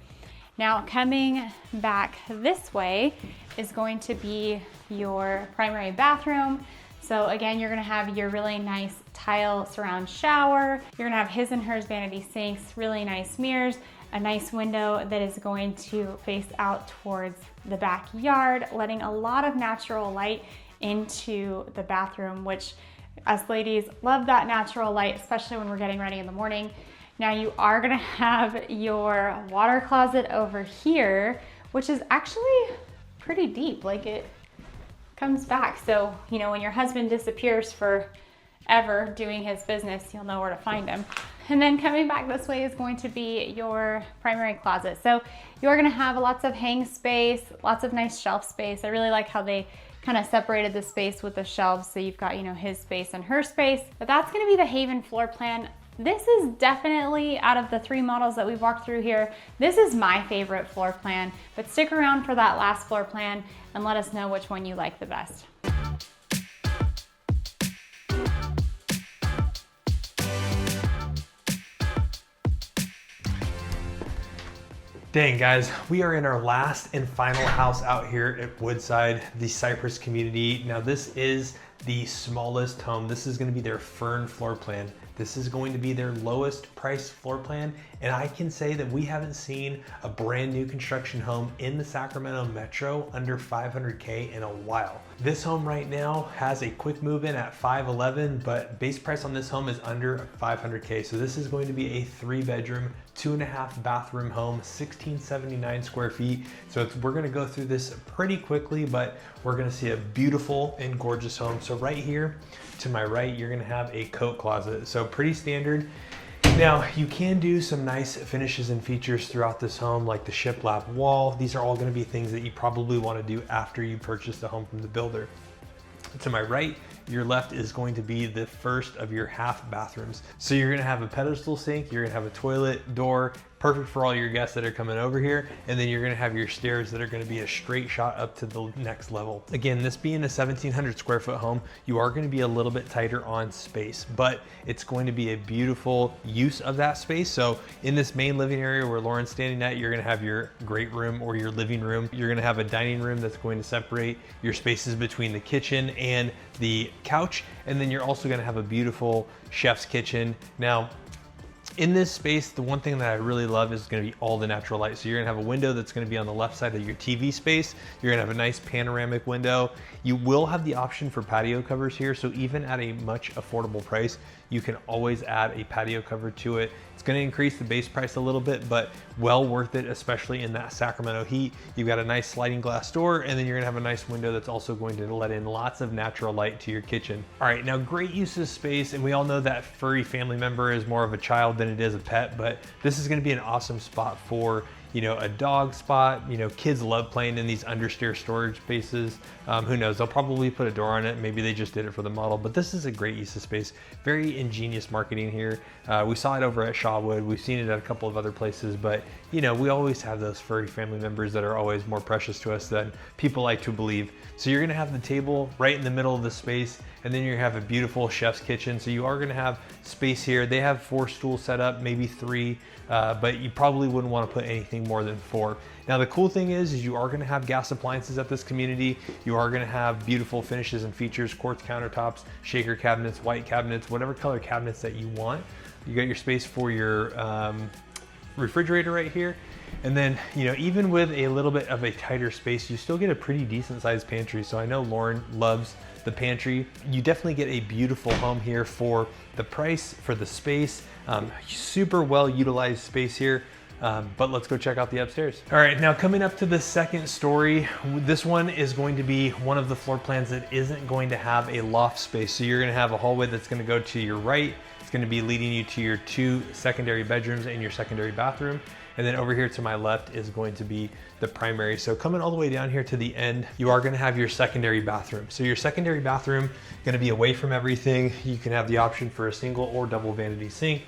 Now coming back this way is going to be your primary bathroom. So again, you're gonna have your really nice tile surround shower. You're gonna have his and hers vanity sinks, really nice mirrors, a nice window that is going to face out towards the backyard, letting a lot of natural light into the bathroom, which us ladies love that natural light, especially when we're getting ready in the morning. Now you are gonna have your water closet over here, which is actually pretty deep, like it comes back. So, you know, when your husband disappears forever doing his business, you'll know where to find him. And then coming back this way is going to be your primary closet. So you're gonna have lots of hang space, lots of nice shelf space. I really like how they kind of separated the space with the shelves. So you've got, you know, his space and her space, but that's gonna be the Haven floor plan. This is definitely, out of the 3 models that we've walked through here, this is my favorite floor plan, but stick around for that last floor plan and let us know which one you like the best.
Dang guys, we are in our last and final house out here at Woodside, the Cypress community. Now this is the smallest home. This is gonna be their Fern floor plan. This is going to be their lowest price floor plan. And I can say that we haven't seen a brand new construction home in the Sacramento Metro under $500K in a while. This home right now has a quick move in at $511, but base price on this home is under $500K. So this is going to be a 3-bedroom, 2.5 bathroom home, 1679 square feet. So we're gonna go through this pretty quickly, but we're gonna see a beautiful and gorgeous home. So right here to my right, you're gonna have a coat closet. So pretty standard. Now you can do some nice finishes and features throughout this home, like the shiplap wall. These are all gonna be things that you probably wanna do after you purchase the home from the builder. To my right, your left is going to be the first of your half bathrooms. So you're gonna have a pedestal sink, you're gonna have a toilet, door, perfect for all your guests that are coming over here. And then you're gonna have your stairs that are gonna be a straight shot up to the next level. Again, this being a 1,700 square foot home, you are gonna be a little bit tighter on space, but it's going to be a beautiful use of that space. So in this main living area where Lauren's standing at, you're gonna have your great room or your living room. You're gonna have a dining room that's going to separate your spaces between the kitchen and the couch. And then you're also gonna have a beautiful chef's kitchen. Now, in this space, the one thing that I really love is gonna be all the natural light. So you're gonna have a window that's gonna be on the left side of your TV space. You're gonna have a nice panoramic window. You will have the option for patio covers here. So even at a much affordable price, you can always add a patio cover to it. It's gonna increase the base price a little bit, but well worth it, especially in that Sacramento heat. You've got a nice sliding glass door, and then you're gonna have a nice window that's also going to let in lots of natural light to your kitchen. All right, now great use of space, and we all know that furry family member is more of a child than it is a pet, but this is gonna be an awesome spot for, you know, a dog spot. You know, kids love playing in these understair storage spaces. Who knows, they'll probably put a door on it. Maybe they just did it for the model, but this is a great use of space. Very ingenious marketing here. We saw it over at Shawwood. We've seen it at a couple of other places, but you know, we always have those furry family members that are always more precious to us than people like to believe. So you're gonna have the table right in the middle of the space, and then you're gonna have a beautiful chef's kitchen. So you are gonna have space here. They have 4 stools set up, maybe 3, but you probably wouldn't wanna put anything more than 4. Now the cool thing is you are gonna have gas appliances at this community. You are gonna have beautiful finishes and features, quartz countertops, shaker cabinets, white cabinets, whatever color cabinets that you want. You got your space for your refrigerator right here. And then, you know, even with a little bit of a tighter space, you still get a pretty decent sized pantry. So I know Lauren loves the pantry. You definitely get a beautiful home here for the price, for the space. Super well utilized space here. But let's go check out the upstairs. All right, now coming up to the second story, this one is going to be one of the floor plans that isn't going to have a loft space. So you're gonna have a hallway that's gonna go to your right. It's gonna be leading you to your 2 secondary bedrooms and your secondary bathroom. And then over here to my left is going to be the primary. So coming all the way down here to the end, you are gonna have your secondary bathroom. So your secondary bathroom gonna be away from everything. You can have the option for a single or double vanity sink.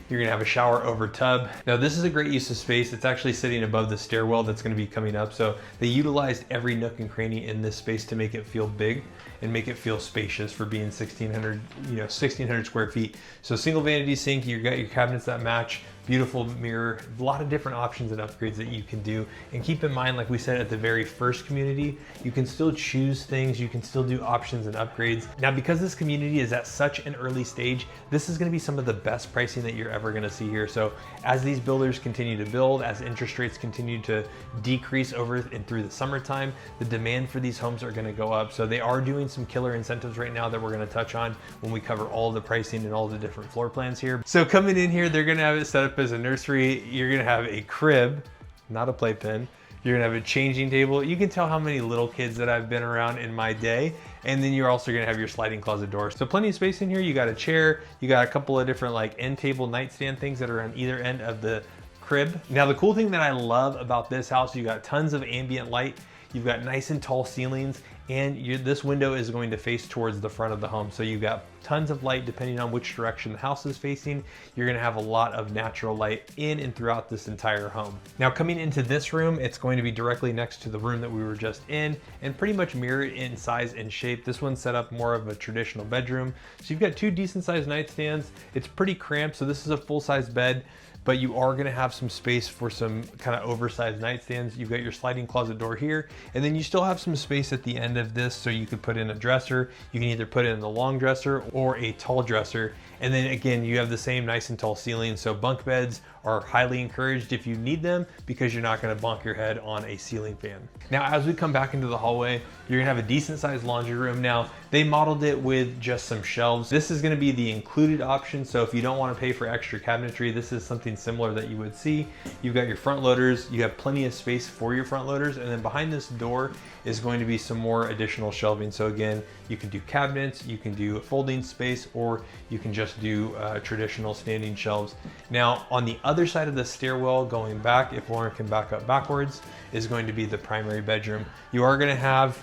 You're gonna have a shower over tub. Now this is a great use of space. It's actually sitting above the stairwell that's gonna be coming up. So they utilized every nook and cranny in this space to make it feel big and make it feel spacious for being 1,600 square feet. So single vanity sink, you got your cabinets that match, beautiful mirror, a lot of different options and upgrades that you can do. And keep in mind, like we said at the very first community, you can still choose things, you can still do options and upgrades. Now, because this community is at such an early stage, this is gonna be some of the best pricing that you're ever gonna see here. So as these builders continue to build, as interest rates continue to decrease over and through the summertime, the demand for these homes are gonna go up. So they are doing some killer incentives right now that we're gonna touch on when we cover all the pricing and all the different floor plans here. So coming in here, they're gonna have it set up as a nursery. You're gonna have a crib, not a playpen. You're gonna have a changing table. You can tell how many little kids that I've been around in my day. And then you're also gonna have your sliding closet door. So plenty of space in here. You got a chair, you got a couple of different like end table nightstand things that are on either end of the crib. Now the cool thing that I love about this house, you got tons of ambient light. You've got nice and tall ceilings, and this window is going to face towards the front of the home. So you've got tons of light depending on which direction the house is facing. You're gonna have a lot of natural light in and throughout this entire home. Now coming into this room, it's going to be directly next to the room that we were just in and pretty much mirrored in size and shape. This one's set up more of a traditional bedroom. So you've got two decent sized nightstands. It's pretty cramped, so this is a full-size bed, but you are gonna have some space for some kind of oversized nightstands. You've got your sliding closet door here, and then you still have some space at the end of this so you could put in a dresser. You can either put in the long dresser or a tall dresser. And then again, you have the same nice and tall ceiling. So bunk beds are highly encouraged if you need them because you're not gonna bonk your head on a ceiling fan. Now, as we come back into the hallway, you're gonna have a decent sized laundry room. Now, they modeled it with just some shelves. This is gonna be the included option. So if you don't wanna pay for extra cabinetry, this is something similar that you would see. You've got your front loaders, you have plenty of space for your front loaders, and then behind this door is going to be some more additional shelving. So again, you can do cabinets, you can do folding space, or you can just do traditional standing shelves. Now, on the other side of the stairwell going back, if Lauren can back up backwards, is going to be the primary bedroom. You are gonna have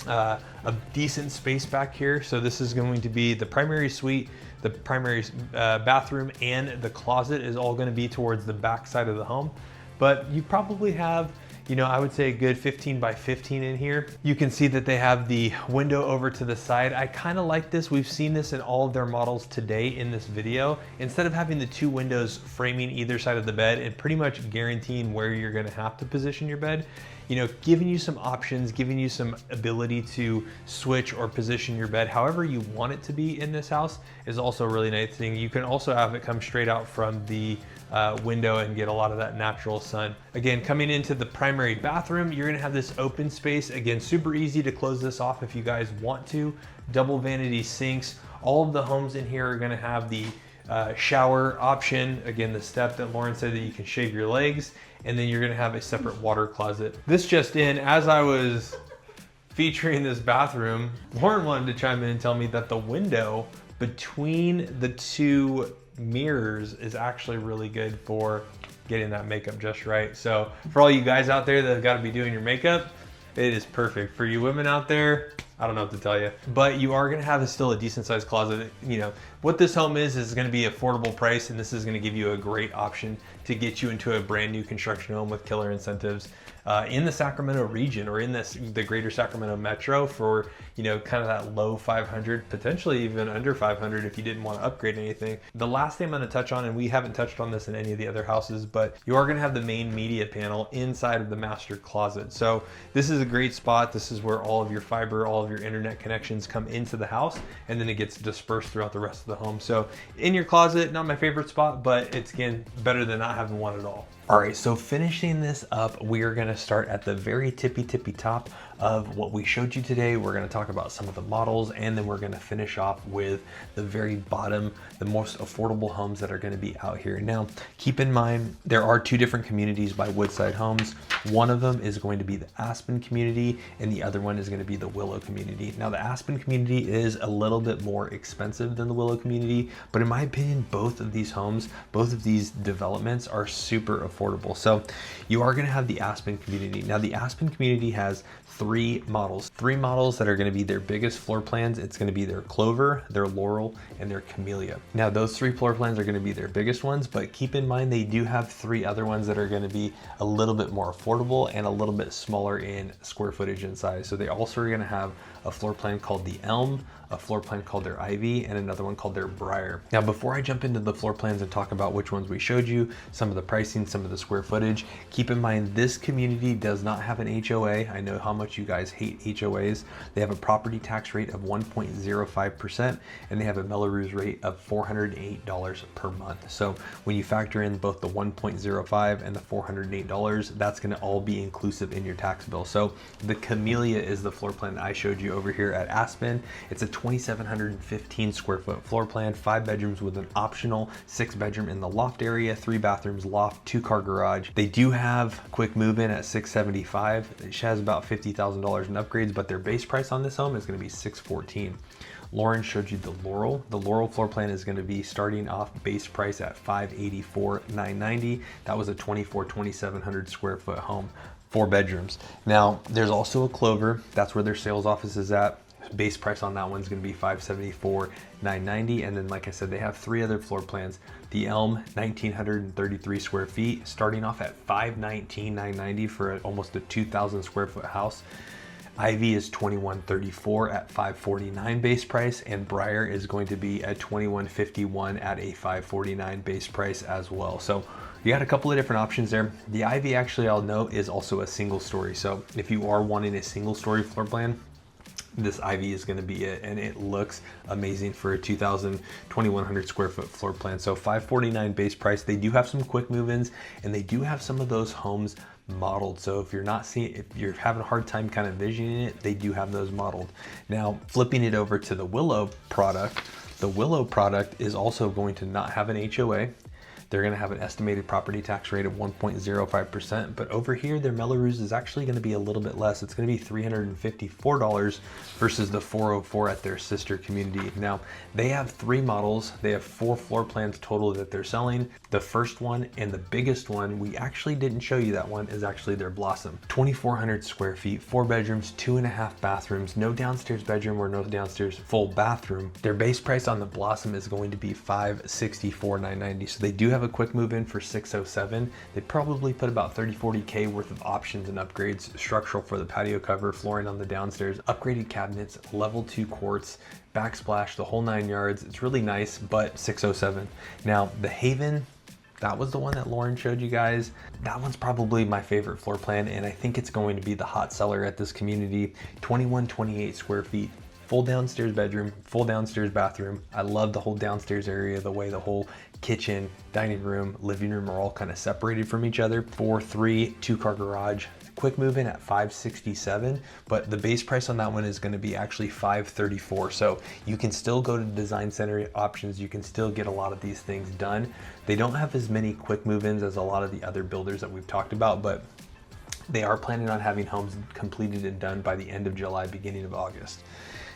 a decent space back here. So this is going to be the primary suite, the primary bathroom, and the closet is all gonna be towards the back side of the home. But you probably have, I would say a good 15 by 15 in here. You can see that they have the window over to the side. I kind of like this. We've seen this in all of their models today in this video. Instead of having the two windows framing either side of the bed and pretty much guaranteeing where you're gonna have to position your bed, giving you some options, giving you some ability to switch or position your bed however you want it to be in this house is also a really nice thing. You can also have it come straight out from the window and get a lot of that natural sun. Again, coming into the primary bathroom, you're gonna have this open space. Again, super easy to close this off if you guys want to. Double vanity sinks. All of the homes in here are gonna have the shower option. Again, the step that Lauren said that you can shave your legs, and then you're gonna have a separate water closet. This just in, as I was featuring this bathroom, Lauren wanted to chime in and tell me that the window between the two mirrors is actually really good for getting that makeup just right. So for all you guys out there that have got to be doing your makeup, it is perfect. For you women out there, I don't know what to tell you, but you are gonna have still a decent sized closet. What this home is gonna be affordable price, and this is gonna give you a great option to get you into a brand new construction home with killer incentives in the Sacramento region or in the greater Sacramento metro for, kind of that low 500, potentially even under 500 if you didn't want to upgrade anything. The last thing I'm gonna touch on, and we haven't touched on this in any of the other houses, but you are gonna have the main media panel inside of the master closet. So this is a great spot. This is where all of your fiber, all of your internet connections come into the house, and then it gets dispersed throughout the rest of the home. So in your closet, not my favorite spot, but it's again better than not having one at all. All right, so finishing this up, we are gonna start at the very tippy top of what we showed you today. We're gonna talk about some of the models, and then we're gonna finish off with the very bottom, the most affordable homes that are gonna be out here. Now, keep in mind, there are two different communities by Woodside Homes. One of them is going to be the Aspen community, and the other one is gonna be the Willow community. Now, the Aspen community is a little bit more expensive than the Willow community, but in my opinion, both of these homes, both of these developments are super affordable. affordable. So you are gonna have the Aspen community. Now the Aspen community has three models that are gonna be their biggest floor plans. It's gonna be their Clover, their Laurel, and their Camellia. Now those three floor plans are gonna be their biggest ones, but keep in mind they do have three other ones that are gonna be a little bit more affordable and a little bit smaller in square footage and size. So they also are gonna have a floor plan called the Elm, a floor plan called their Ivy, and another one called their Briar. Now, before I jump into the floor plans and talk about which ones we showed you, some of the pricing, some of the square footage, keep in mind this community does not have an HOA. I know how much you guys hate HOAs. They have a property tax rate of 1.05%, and they have a Melrose rate of $408 per month. So when you factor in both the 1.05 and the $408, that's gonna all be inclusive in your tax bill. So the Camellia is the floor plan that I showed you over here at Aspen. It's a 2,715 square foot floor plan, 5 bedrooms with an optional 6 bedroom in the loft area, 3 bathrooms, loft, 2-car garage. They do have quick move in at $675. It has about $50,000 in upgrades, but their base price on this home is going to be $614. Lauren showed you the Laurel. The Laurel floor plan is going to be starting off base price at $584,990. That was a 2,700 square foot home, 4 bedrooms. Now there's also a Clover. That's where their sales office is at. Base price on that one's going to be $574,990, and then like I said, they have 3 other floor plans. The Elm, 1,933 square feet, starting off at $519,990 for almost a 2,000 square foot house. Ivy is 2,134 at $549 base price, and Briar is going to be at 2,151 at a $549 base price as well. So you got a couple of different options there. The Ivy, actually, I'll note, is also a single story. So if you are wanting a single story floor plan, this Ivy is going to be it, and it looks amazing for a 2,100 square foot floor plan. So $549 base price. They do have some quick move-ins, and they do have some of those homes modeled. So if you're having a hard time kind of visioning it, they do have those modeled. Now, flipping it over to the Willow product, the Willow product is also going to not have an HOA. They're going to have an estimated property tax rate of 1.05%, but over here their Melrose is actually going to be a little bit less. It's going to be $354 versus the $404 at their sister community. Now, they have 3 models. They have 4 floor plans total that they're selling. The first one and the biggest one, we actually didn't show you that one, is actually their Blossom. 2,400 square feet, 4 bedrooms, 2.5 bathrooms, no downstairs bedroom or no downstairs full bathroom. Their base price on the Blossom is going to be $564,990. So they do have a quick move in for $607. They probably put about 30-40K worth of options and upgrades, structural for the patio cover, flooring on the downstairs, upgraded cabinets, level 2 quartz, backsplash, the whole 9 yards. It's really nice, but $607. Now the Haven, that was the one that Lauren showed you guys. That one's probably my favorite floor plan, and I think it's going to be the hot seller at this community. 2,128 square feet, full downstairs bedroom, full downstairs bathroom. I love the whole downstairs area, the way the whole kitchen, dining room, living room are all kind of separated from each other. 4-3, 2-car garage. Quick move in at $567, but the base price on that one is going to be actually $534. So you can still go to design center options. You can still get a lot of these things done. They don't have as many quick move-ins as a lot of the other builders that we've talked about, but they are planning on having homes completed and done by the end of July, beginning of August.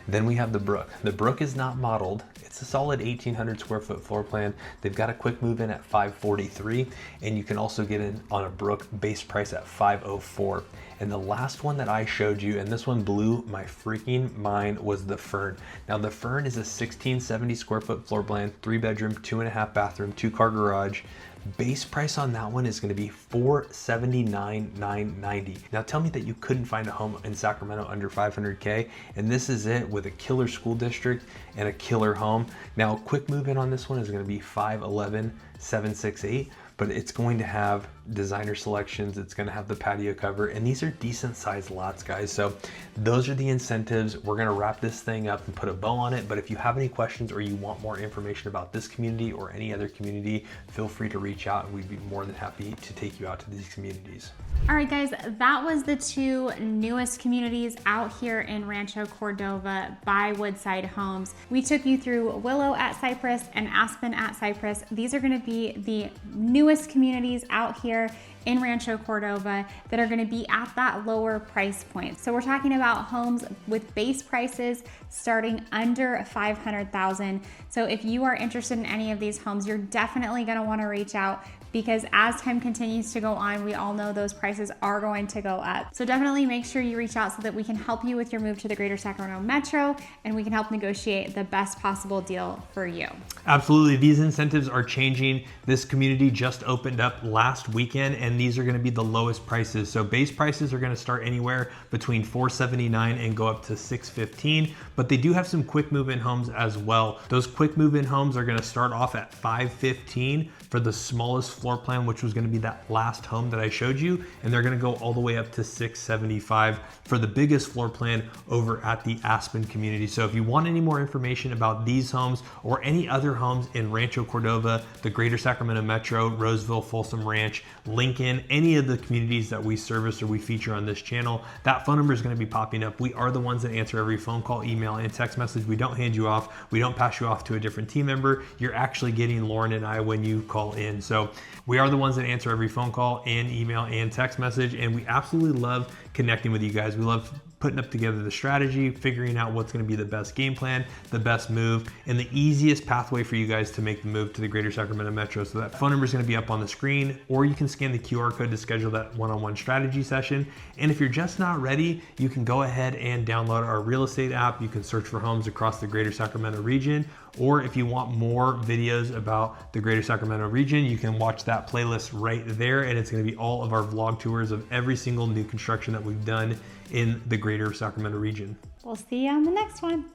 Then we have the Brook. The Brook is not modeled. It's a solid 1,800 square foot floor plan. They've got a quick move in at $543, and you can also get in on a Brook base price at $504. And the last one that I showed you, and this one blew my freaking mind, was the Fern. Now the Fern is a 1,670 square foot floor plan, 3 bedroom, 2.5 bathroom, 2-car garage. Base price on that one is going to be $479,990. Now tell me that you couldn't find a home in Sacramento under 500K, and this is it with a killer school district and a killer home. Now quick move in on this one is going to be $511,768, but it's going to have designer selections. It's going to have the patio cover, and these are decent sized lots, guys. So those are the incentives. We're going to wrap this thing up and put a bow on it. But if you have any questions or you want more information about this community or any other community, feel free to reach out, and we'd be more than happy to take you out to these communities.
All right, guys, that was the 2 newest communities out here in Rancho Cordova by Woodside Homes. We took you through Willow at Cypress and Aspen at Cypress. These are going to be the newest communities out here in Rancho Cordova that are going to be at that lower price point. So we're talking about homes with base prices starting under $500,000. So if you are interested in any of these homes, you're definitely going to want to reach out. because as time continues to go on, we all know those prices are going to go up. So definitely make sure you reach out so that we can help you with your move to the greater Sacramento metro, and we can help negotiate the best possible deal for you.
Absolutely, these incentives are changing. This community just opened up last weekend, and these are gonna be the lowest prices. So base prices are gonna start anywhere between $479 and go up to $615, but they do have some quick move-in homes as well. Those quick move-in homes are gonna start off at $515 for the smallest floor plan, which was gonna be that last home that I showed you, and they're gonna go all the way up to $675 for the biggest floor plan over at the Aspen community. So if you want any more information about these homes or any other homes in Rancho Cordova, the greater Sacramento metro, Roseville, Folsom Ranch, Lincoln, any of the communities that we service or we feature on this channel, that phone number is gonna be popping up. We are the ones that answer every phone call, email, and text message. We don't hand you off. We don't pass you off to a different team member. You're actually getting Lauren and I when you call in. So we are the ones that answer every phone call and email and text message, and we absolutely love connecting with you guys. We love putting up together the strategy, figuring out what's gonna be the best game plan, the best move, and the easiest pathway for you guys to make the move to the greater Sacramento metro. So that phone number is gonna be up on the screen, or you can scan the QR code to schedule that one-on-one strategy session. And if you're just not ready, you can go ahead and download our real estate app. You can search for homes across the greater Sacramento region, or if you want more videos about the greater Sacramento region, you can watch that playlist right there, and it's gonna be all of our vlog tours of every single new construction that we've done in the greater Sacramento region.
We'll see you on the next one.